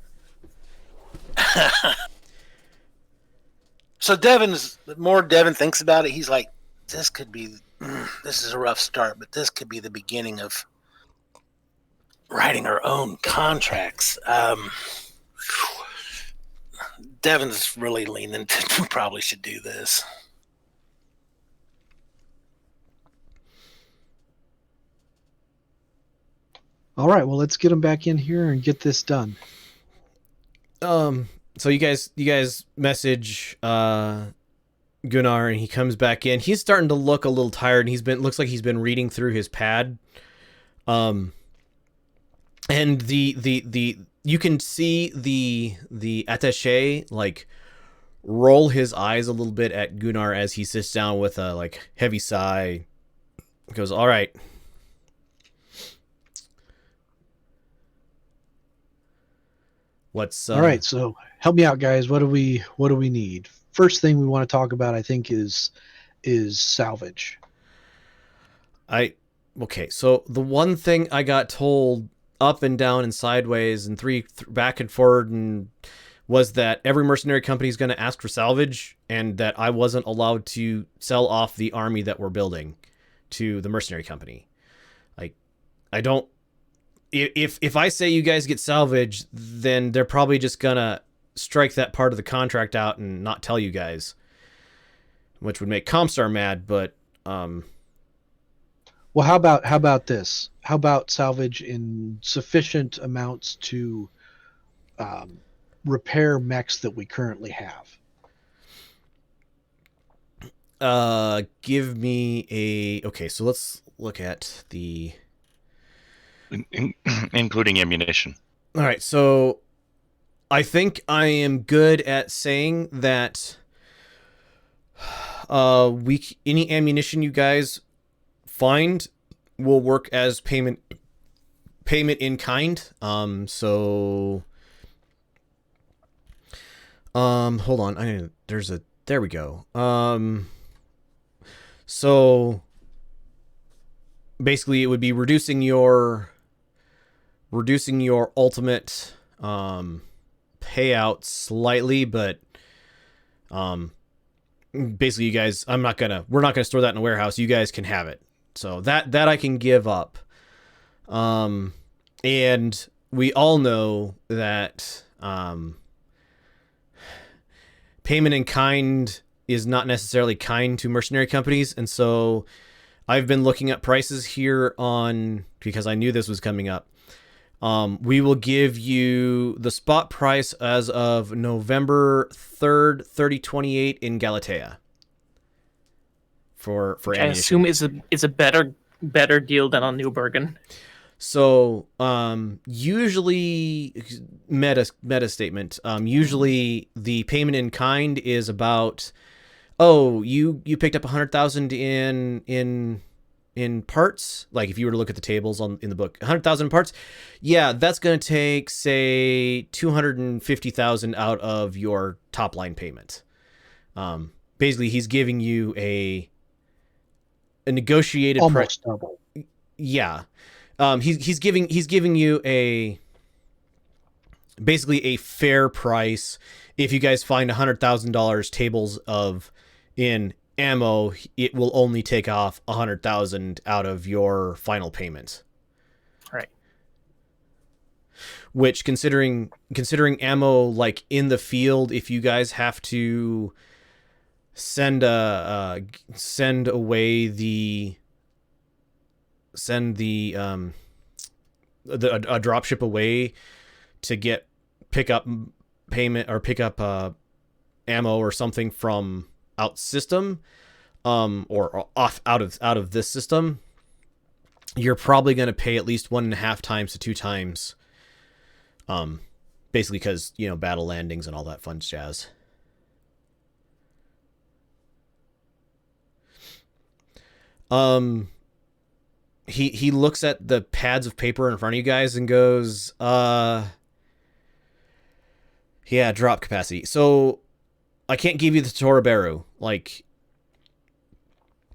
so the more Devin thinks about it, he's like, this is a rough start, but this could be the beginning of writing our own contracts. Devin's really leaning to we probably should do this. All right, well, let's get him back in here and get this done. So you guys message Gunnar, and he comes back in. He's starting to look a little tired, and looks like he's been reading through his pad. And the you can see the attaché like roll his eyes a little bit at Gunnar as he sits down with a heavy sigh. He goes, "All right. What's All right, so help me out, guys. What do we need? First thing we want to talk about, I think, is salvage. Okay, so the one thing I got told up and down and sideways and back and forward and was that every mercenary company is going to ask for salvage, and that I wasn't allowed to sell off the army that we're building to the mercenary company. I don't. If I say you guys get salvage, then they're probably just gonna strike that part of the contract out and not tell you guys, which would make Comstar mad. But Well, how about this? How about salvage in sufficient amounts to repair mechs that we currently have? give me a. Okay, so let's look at the. Including ammunition. All right, so I think I am good at saying that any ammunition you guys find will work as payment in kind. Hold on. There we go. So basically it would be reducing your ultimate payout slightly, but basically you guys, we're not gonna store that in a warehouse. You guys can have it. So that I can give up. And we all know that payment in kind is not necessarily kind to mercenary companies, and so I've been looking at prices here because I knew this was coming up. We will give you the spot price as of November 3rd, 3028 in Galatea. For I assume is a better deal than on New Bergen. So usually meta statement. Usually the payment in kind is about, oh, you picked up 100,000 in parts. Like if you were to look at the tables in the book, 100,000 parts. Yeah, that's going to take, say, 250,000 out of your top line payment. Basically, he's giving you a negotiated almost double. Yeah. He's giving you basically a fair price. If you guys find $100,000 tables in ammo, it will only take off 100,000 out of your final payment. Right. Which, considering ammo like in the field, if you guys have to send a dropship away to pick up payment or pick up ammo or something from out system, or off out of this system, you're probably going to pay at least 1.5 times to 2 times, basically because battle landings and all that fun jazz. He looks at the pads of paper in front of you guys and goes, yeah, drop capacity. So I can't give you the Toroberu. Like,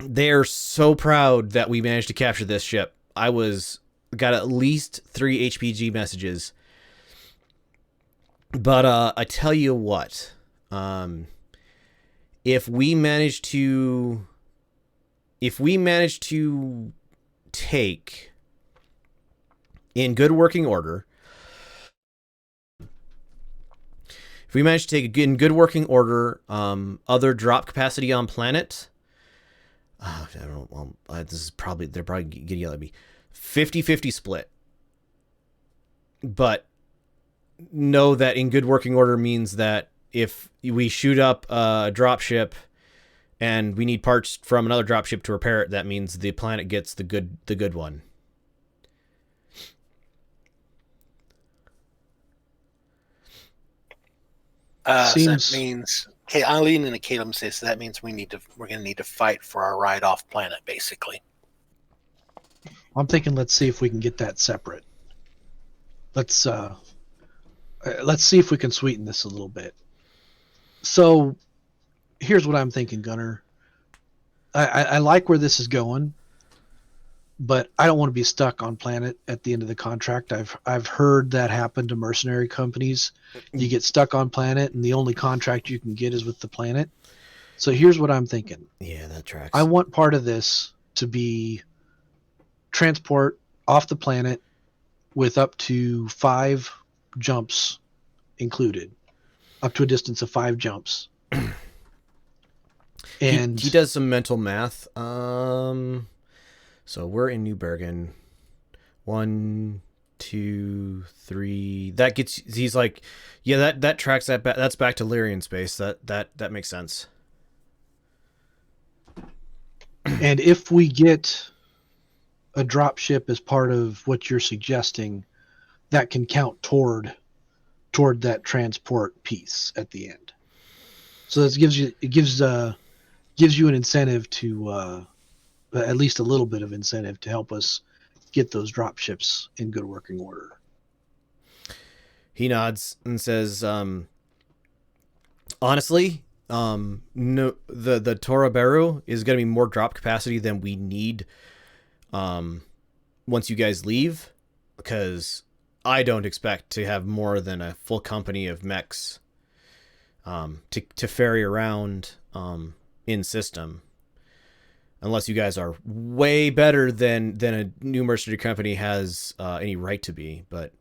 they're so proud that we managed to capture this ship. Got at least 3 HPG messages. But I tell you what, if we manage to take in good working order, other drop capacity on planet, I don't know, they're probably getting yelled at me, 50-50 split. But know that in good working order means that if we shoot up a dropship and we need parts from another dropship to repair it, that means the planet gets the good one. So that means Okay, I lean into Caleb and say, so that means we're going to need to fight for our ride off planet, basically. I'm thinking let's see if we can get that separate. Let's see if we can sweeten this a little bit. So here's what I'm thinking, Gunnar. I like where this is going, but I don't want to be stuck on planet at the end of the contract. I've heard that happen to mercenary companies. You get stuck on planet, and the only contract you can get is with the planet. So here's what I'm thinking. Yeah, that tracks. I want part of this to be transport off the planet with up to 5 jumps included, up to a distance of 5 jumps. And he does some mental math. So we're in New Bergen. 1, 2, 3. That gets. He's like, yeah, that tracks that back. That's back to Lyrian space. That makes sense. And if we get a drop ship as part of what you're suggesting, that can count toward that transport piece at the end. So this gives you an incentive to at least a little bit of incentive to help us get those drop ships in good working order. He nods and says, honestly, no, the Toraberu is going to be more drop capacity than we need once you guys leave, because I don't expect to have more than a full company of mechs to ferry around in system, unless you guys are way better than a new mercenary company has any right to be. But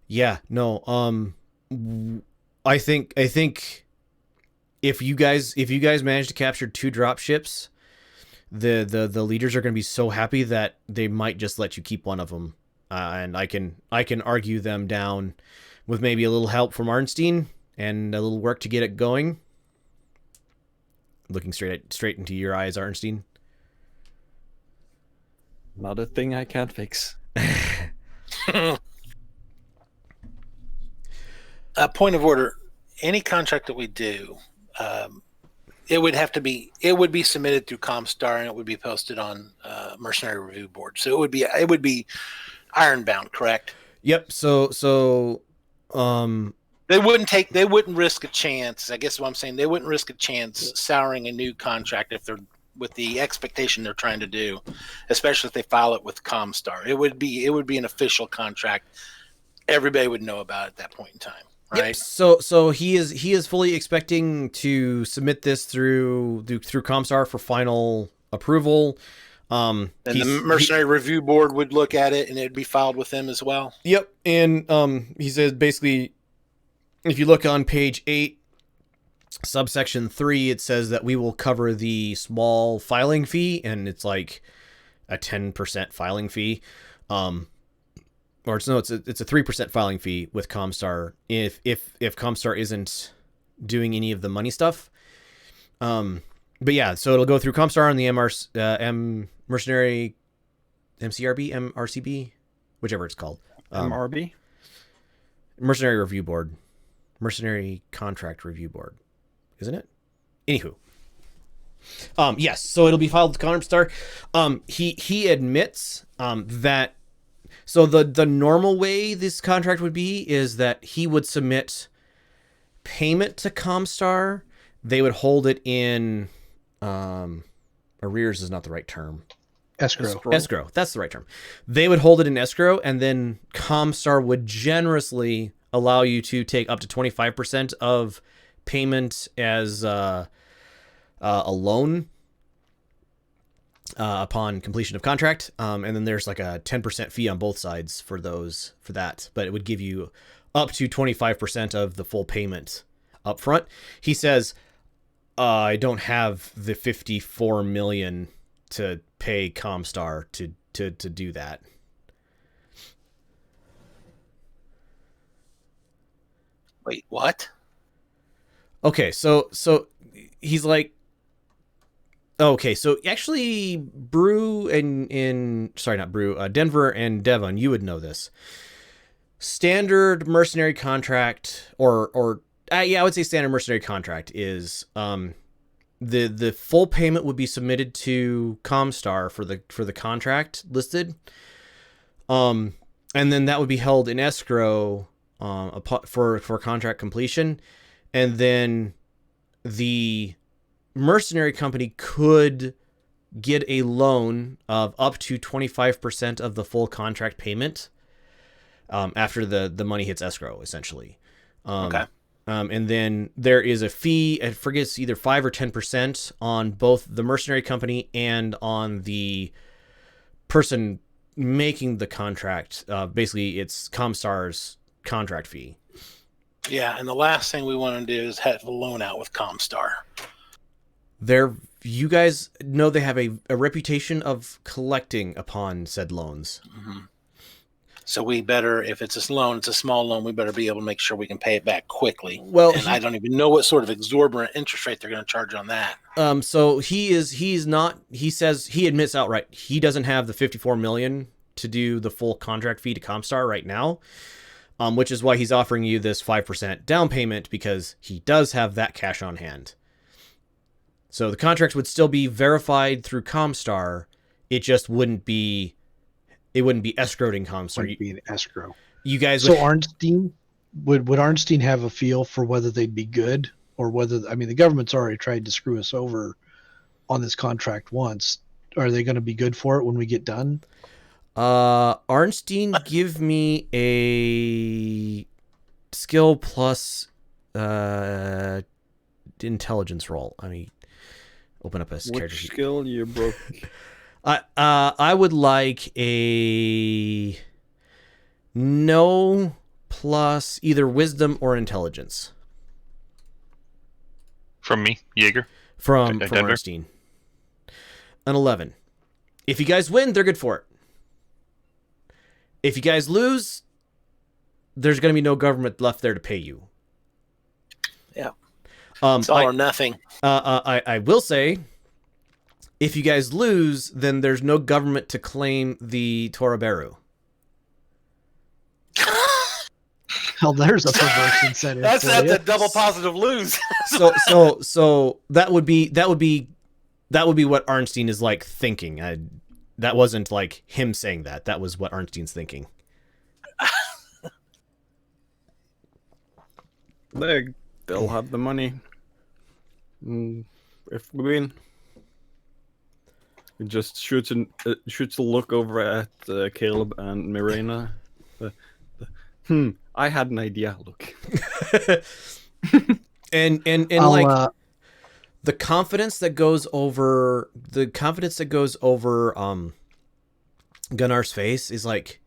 yeah, no, I think if you guys manage to capture 2 drop ships, the leaders are going to be so happy that they might just let you keep one of them, and I can argue them down with maybe a little help from Arnstein and a little work to get it going. Looking straight into your eyes, Arnstein. Not a thing I can't fix. Point of order: any contract that we do, it would be submitted through Comstar, and it would be posted on Mercenary Review Board. So it would be ironbound, correct? Yep. So they wouldn't risk a chance. I guess what I'm saying, they wouldn't risk a chance souring a new contract if they're with the expectation they're trying to do, especially if they file it with Comstar. It would be an official contract. Everybody would know about it at that point in time. Right. Yep. So he is fully expecting to submit this through Comstar for final approval. And the Mercenary Review Board would look at it, and it'd be filed with them as well. Yep. And he says basically, if you look on page 8, subsection 3, it says that we will cover the small filing fee, and it's like a 10% filing fee. Or it's a 3% filing fee with Comstar if Comstar isn't doing any of the money stuff. But yeah, so it'll go through Comstar on the Mercenary MCRB, MRCB, whichever it's called. MRB? Mercenary Review Board. Mercenary Contract Review Board. Isn't it? Anywho. Yes, so it'll be filed with Comstar. He admits that. So the normal way this contract would be is that he would submit payment to Comstar. They would hold it in arrears is not the right term. Escrow. That's the right term. They would hold it in escrow, and then Comstar would generously allow you to take up to 25% of payment as a loan upon completion of contract, and then there's like a 10% fee on both sides for that, but it would give you up to 25% of the full payment up front. He says, I don't have the 54 million to pay Comstar to do that. Wait, what? Okay, so he's like, okay, so actually, Denver and Devon, you would know this. Standard mercenary contract, or I would say standard mercenary contract is the full payment would be submitted to Comstar for the contract listed, and then that would be held in escrow for contract completion, and then the mercenary company could get a loan of up to 25% of the full contract payment after the money hits escrow, essentially. Okay. And then there is a fee, I forget, it's either 5 or 10% on both the mercenary company and on the person making the contract. Basically, it's Comstar's contract fee. Yeah, and the last thing we want to do is have a loan out with Comstar. You guys know they have a reputation of collecting upon said loans. Mm-hmm. So we better, if it's a loan, it's a small loan, we better be able to make sure we can pay it back quickly. Well, and I don't even know what sort of exorbitant interest rate they're going to charge on that. So he says, he admits outright, he doesn't have the 54 million to do the full contract fee to Comstar right now. Which is why he's offering you this 5% down payment, because he does have that cash on hand. So the contract would still be verified through Comstar. It just wouldn't be escrowed in Comstar. Wouldn't be an escrow. You guys So Arnstein, would Arnstein have a feel for whether they'd be good, or whether, I mean, the government's already tried to screw us over on this contract once. Are they going to be good for it when we get done? Arnstein, give me a skill plus intelligence roll. I mean, open up a character Which sheet. skill you broke? I would like a no plus either wisdom or intelligence From me, Jaeger. from Denver? Arnstein. An 11. If you guys win, they're good for it. If you guys lose, there's going to be no government left there to pay you. Yeah. It's all or nothing. I will say, if you guys lose, then there's no government to claim the Toraberu. Hell, there's a perverse incentive. That's for you. a double positive lose. So that would be what Arnstein is like thinking. That wasn't like him saying that. That was what Arnstein's thinking. They'll have the money. If we win, it just shoots a look over at Caleb and Mirena. I had an idea. Look, and the confidence that goes over Gunnar's face is like,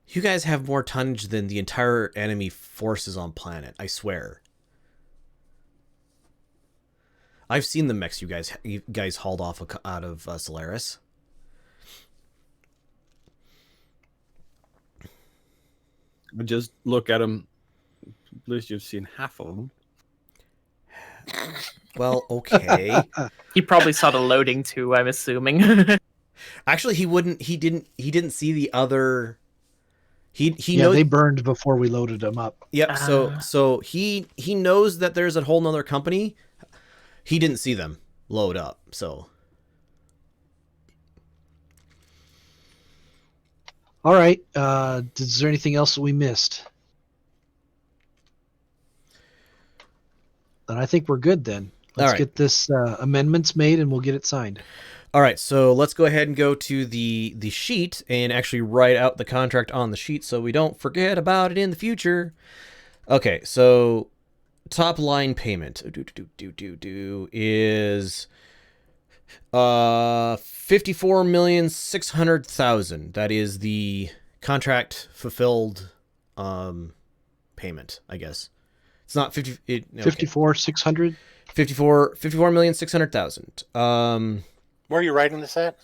you guys have more tonnage than the entire enemy forces on planet. I swear. I've seen the mechs you guys hauled off out of Solaris. just look at them. At least you've seen half of them. Well, okay. He probably saw the loading too, I'm assuming. Actually, he didn't see the other. He Yeah, knows they burned before we loaded them up. Yep. So he knows that there's a whole nother company. He didn't see them load up. So. All right. Is there anything else that we missed? Then I think we're good. Then let's get this amendments made, and we'll get it signed. All right, so let's go ahead and go to the sheet and actually write out the contract on the sheet so we don't forget about it in the future. Okay, so top line payment is 54,600,000. That is the contract fulfilled payment, I guess. It's not 50. Okay. 54,600. 54,600,000. Where are you writing this at?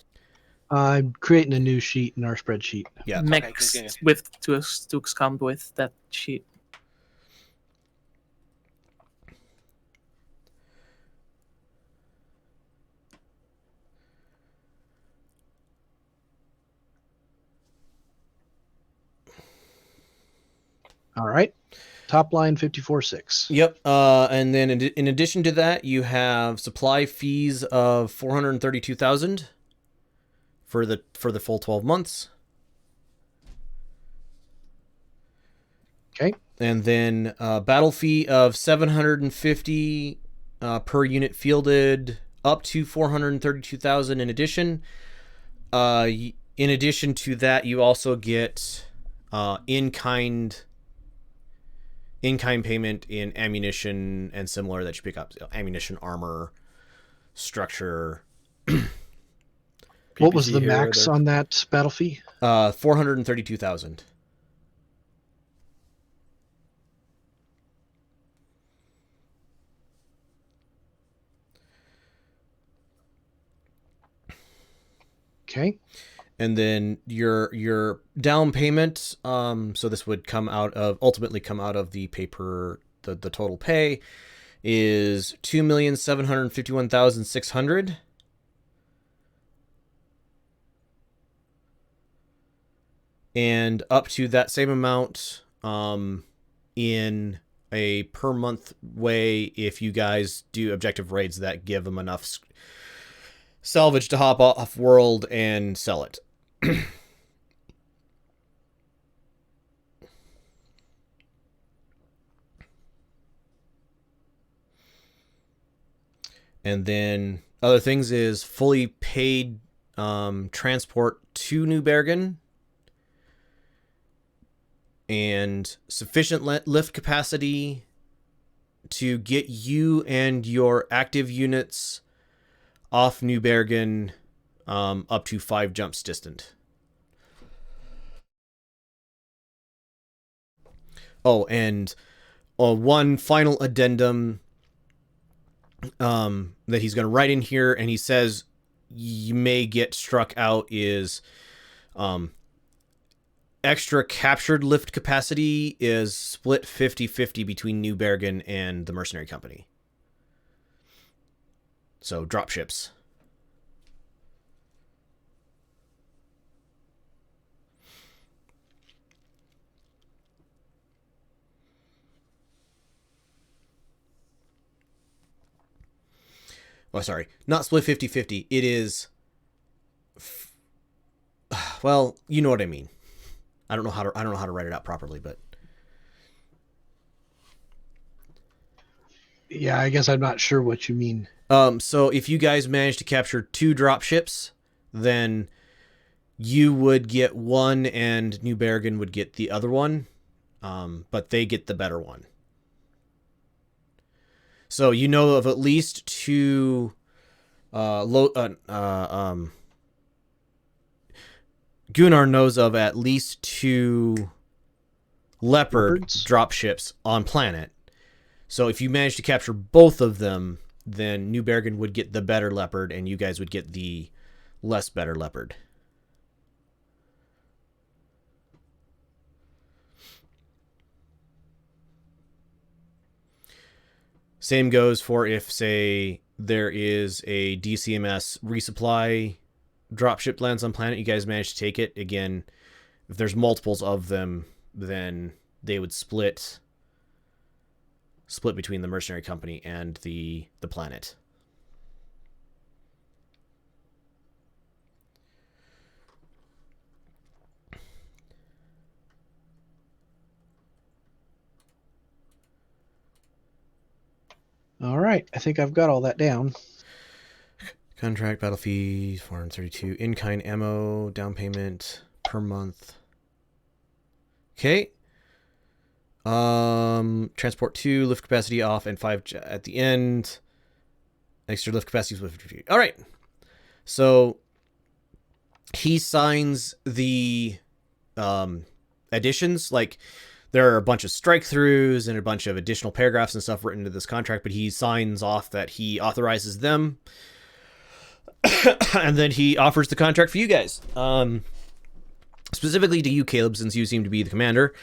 I'm creating a new sheet in our spreadsheet. Yeah. Mixed good. with to come with that sheet. All right. Top line 54.6. Yep. And then in addition to that, you have supply fees of 432,000 for the full 12 months. Okay. And then battle fee of 750 per unit fielded, up to 432,000 in addition. In addition to that, you also get in-kind payment in ammunition and similar that you pick up. Ammunition, armor, structure. What was the here, max on that battle fee? 432,000. Okay. And then your down payment, so this would ultimately come out of the paper, the total pay is 2,751,600. And up to that same amount in a per month way if you guys do objective raids that give them enough salvage to hop off world and sell it. And then other things is fully paid transport to New Bergen and sufficient lift capacity to get you and your active units off New Bergen up to 5 jumps distant. Oh, and one final addendum that he's going to write in here, and he says you may get struck out is extra captured lift capacity is split 50-50 between New Bergen and the mercenary company. So drop ships. Oh, sorry, not split 50-50. It is, well, you know what I mean. I don't know how to write it out properly, but Yeah, I guess I'm not sure what you mean. So if you guys manage to capture 2 drop ships, then you would get one and New Bergen would get the other one, but they get the better one. So you know of at least 2 Gunnar knows of at least 2 leopard Leopards? drop ships on planet. So if you manage to capture both of them, then New Bergen would get the better leopard and you guys would get the less better leopard. Same goes for if, say, there is a DCMS resupply dropship lands on planet, you guys manage to take it. Again, if there's multiples of them, then they would split between the mercenary company and the planet. All right. I think I've got all that down. Contract battle fees 432, in-kind ammo down payment per month. Okay. Transport 2, lift capacity off, and 5 at the end. Extra lift capacity with 50. All right. So he signs the additions. Like, there are a bunch of strike throughs and a bunch of additional paragraphs and stuff written into this contract, but he signs off that he authorizes them. And then he offers the contract for you guys. Specifically to you, Caleb, since you seem to be the commander.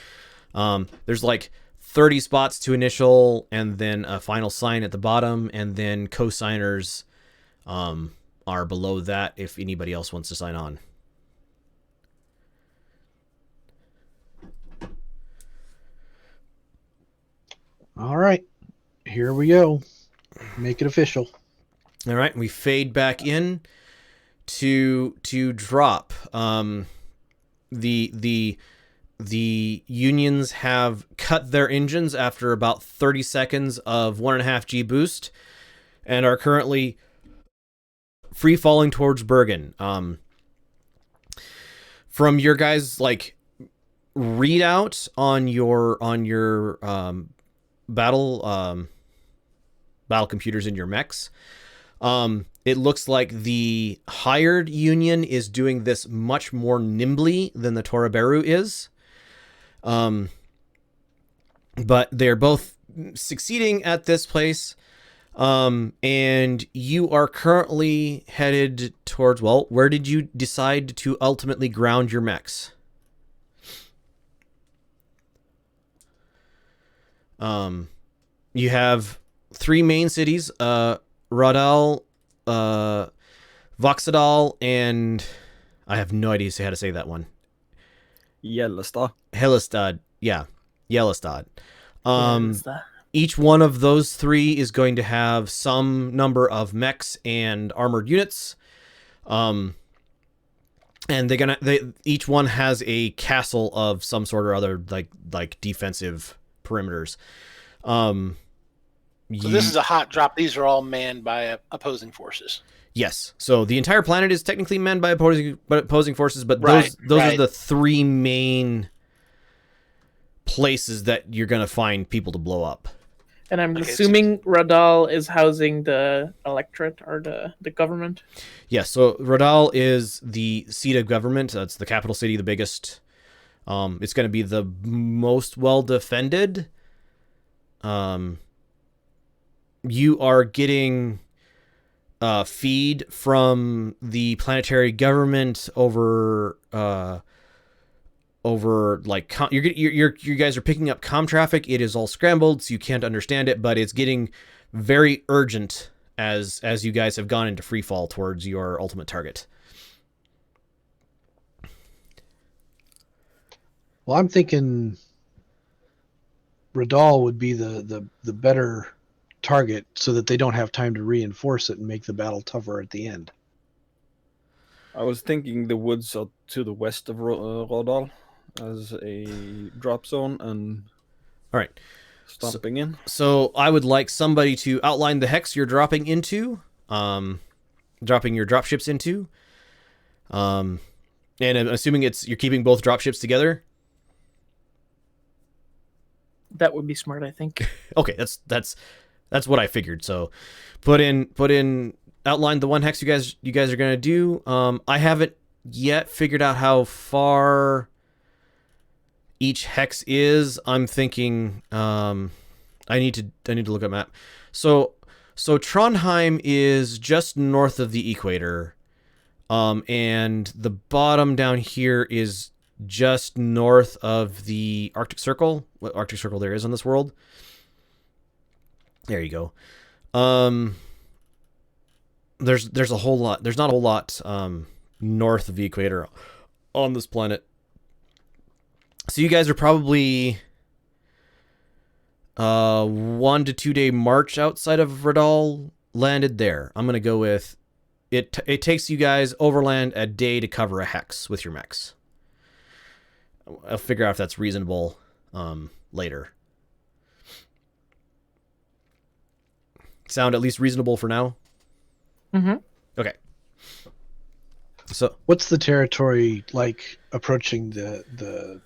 There's like 30 spots to initial and then a final sign at the bottom, and then co-signers are below that if anybody else wants to sign on. All right, here we go. Make it official. All right, we fade back in to drop. The unions have cut their engines after about 30 seconds of 1.5 G boost, and are currently free falling towards Bergen. From your guys' like readout on your battle computers in your mechs, it looks like the hired union is doing this much more nimbly than the Toraberu is. But they're both succeeding at this place. And you are currently headed towards, well, where did you decide to ultimately ground your mechs? You have 3 main cities, Radal, Voxadal, and I have no idea how to say that one. Yellowstone. Hellestad. Yeah. Yellowstad. Yellowstone. Each one of those 3 is going to have some number of mechs and armored units. And each one has a castle of some sort or other, like defensive perimeters. So this is a hot drop. These are all manned by opposing forces. Yes. So the entire planet is technically manned by opposing forces, but Right, those right. are the 3 main places that you're going to find people to blow up. And I'm Okay, assuming Radal is housing the electorate or the government. Yes, so Radal is the seat of government. It's the capital city, the biggest. It's going to be the most well defended. You are getting feed from the planetary government over like you guys are picking up comm traffic. It is all scrambled, so you can't understand it, but it's getting very urgent as you guys have gone into free fall towards your ultimate target. Well, I'm thinking Radal would be the better target so that they don't have time to reinforce it and make the battle tougher at the end. I was thinking the woods are to the west of Rodal as a drop zone and All right. stomping in. So I would like somebody to outline the hex you're dropping into, dropping your dropships into. And I'm assuming you're keeping both dropships together. That would be smart, I think. Okay, that's what I figured. So put in outline the one hex you guys are gonna do. I haven't yet figured out how far each hex is. I'm thinking I need to look at a map. So Trondheim is just north of the equator. And the bottom down here is just north of the Arctic Circle. What Arctic Circle there is on this world. There you go. There's a whole lot. There's not a whole lot north of the equator on this planet. So you guys are probably 1 to 2 day march outside of Radal. Landed there. I'm gonna go with it. It takes you guys overland a day to cover a hex with your mechs. I'll figure out if that's reasonable later. Sound at least reasonable for now? Mm-hmm. Okay. So What's the territory like approaching the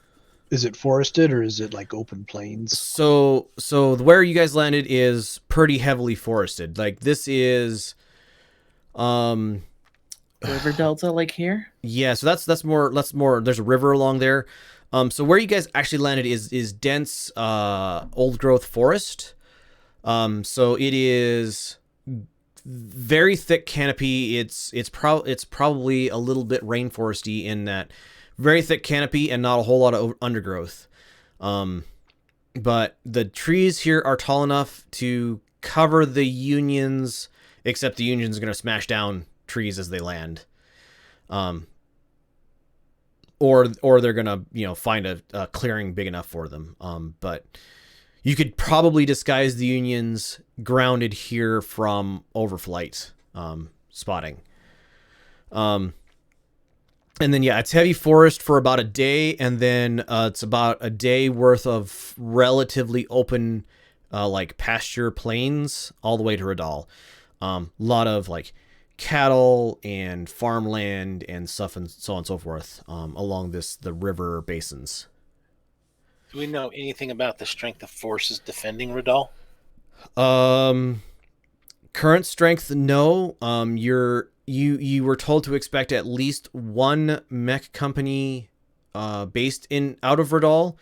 is it forested or is it like open plains? So where you guys landed is pretty heavily forested. Like this is River Delta, like here. yeah, so that's more there's a river along there. So where you guys actually landed is dense old growth forest. So it is very thick canopy. It's probably a little bit rainforesty in that very thick canopy and not a whole lot of undergrowth. But the trees here are tall enough to cover the unions, except the unions are going to smash down trees as they land. Or they're going to, find a clearing big enough for them. But you could probably disguise the Unions grounded here from overflight spotting. And then, yeah, it's heavy forest for about a day, and then it's about a day worth of relatively open, like pasture plains all the way to Radal. A lot of like cattle and farmland and stuff and so on and so forth along the river basins. Do we know anything about the strength of forces defending Radal? Current strength, no. You were told to expect at least one mech company based out of Radal,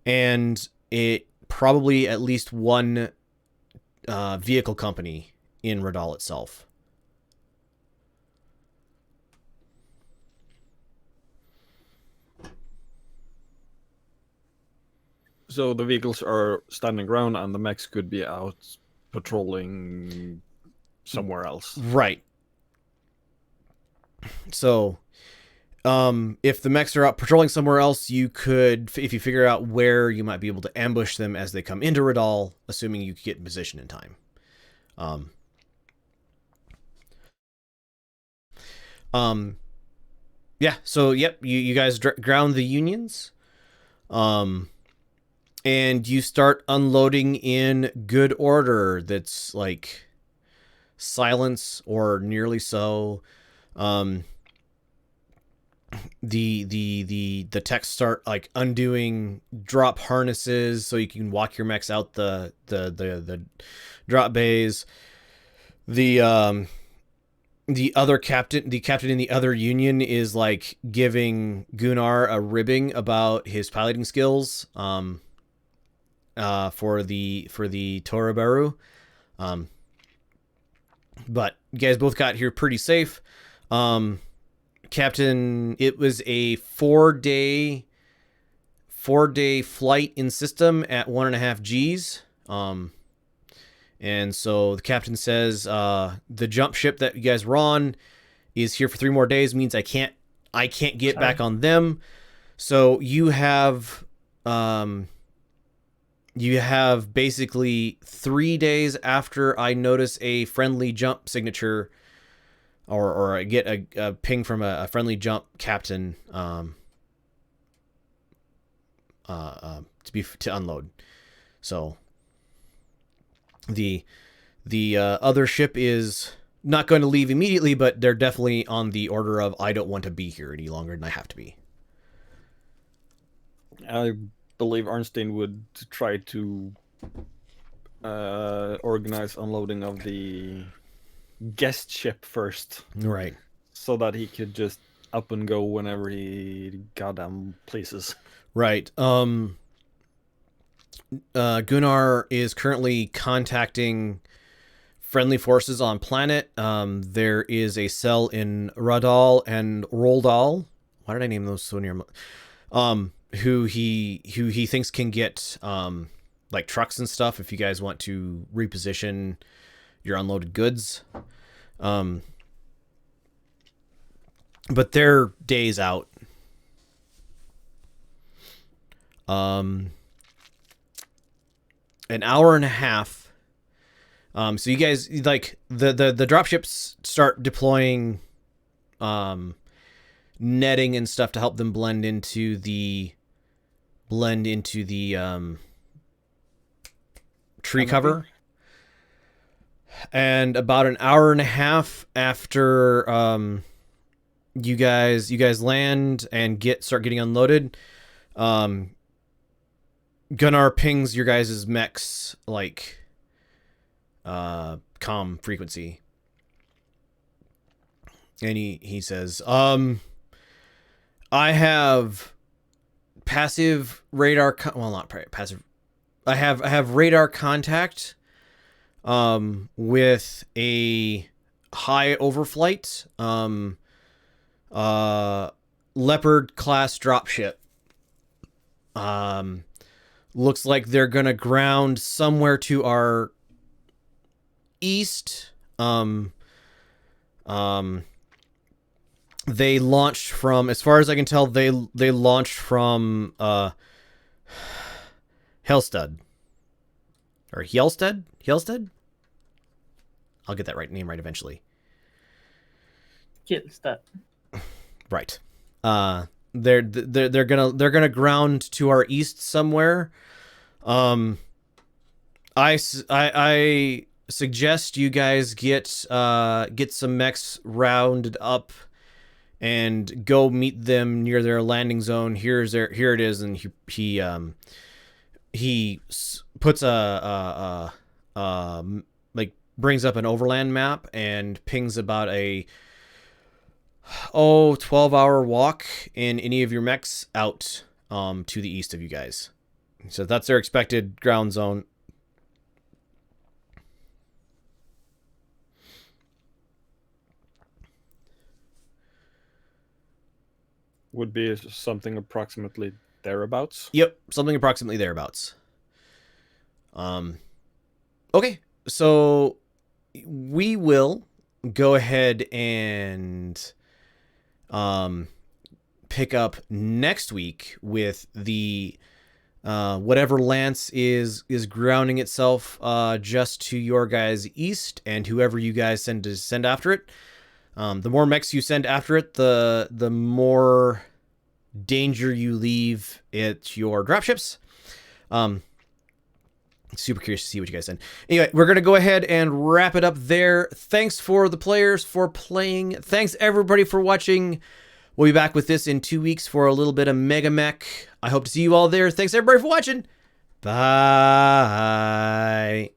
and it probably at least one vehicle company in Radal itself. So the vehicles are standing ground, and the mechs could be out patrolling somewhere else. Right. So, if the mechs are out patrolling somewhere else, you could, if you figure out where you might be able to ambush them as they come into Radal, assuming you get in position in time. Yeah. So, yep. You guys ground the Unions. And you start unloading in good order. That's like silence or nearly so. The techs start like undoing drop harnesses so you can walk your mechs out the drop bays. The captain in the other union is like giving Gunnar a ribbing about his piloting skills for the Toraberu. But you guys both got here pretty safe. Captain, it was a 4-day flight in system at 1.5 Gs. And so the captain says, the jump ship that you guys were on is here for 3 more days, means I can't get back on them. So you have basically 3 days after I notice a friendly jump signature or I get a ping from a friendly jump captain to unload. So the other ship is not going to leave immediately, but they're definitely on the order of I don't want to be here any longer than I have to be. I believe Arnstein would try to organize unloading of the guest ship first, Right? so that he could just up and go whenever he goddamn pleases. Right. Gunnar is currently contacting friendly forces on planet. There is a cell in Radal and Roldal. Why did I name those so near? Who he thinks can get like trucks and stuff if you guys want to reposition your unloaded goods. But they're days out. An hour and a half. So you guys like the dropships start deploying netting and stuff to help them blend into the tree cover. And about an hour and a half after you guys land and start getting unloaded, Gunnar pings your guys' mechs like comm frequency, and he says, I have passive radar not passive. I have radar contact with a high overflight Leopard class dropship. Looks like they're gonna ground somewhere to our east. They launched from, as far as I can tell, they launched from Helsted. or Hjelsted. Hjelsted. I'll get that name right eventually. Hjelsted. Right. They're gonna ground to our east somewhere. I suggest you guys get some mechs rounded up and go meet them near their landing zone. Here it is, and he puts like brings up an overland map and pings about a 12-hour walk in any of your mechs out to the east of you guys. So that's their expected ground zone. Would be something approximately thereabouts. Yep, something approximately thereabouts. Okay, so we will go ahead and pick up next week with the whatever lance is grounding itself just to your guys east, and whoever you guys send after it. The more mechs you send after it, the more danger you leave at your dropships. Super curious to see what you guys send. Anyway, we're going to go ahead and wrap it up there. Thanks for the players for playing. Thanks everybody for watching. We'll be back with this in 2 weeks for a little bit of Mega Mech. I hope to see you all there. Thanks everybody for watching. Bye.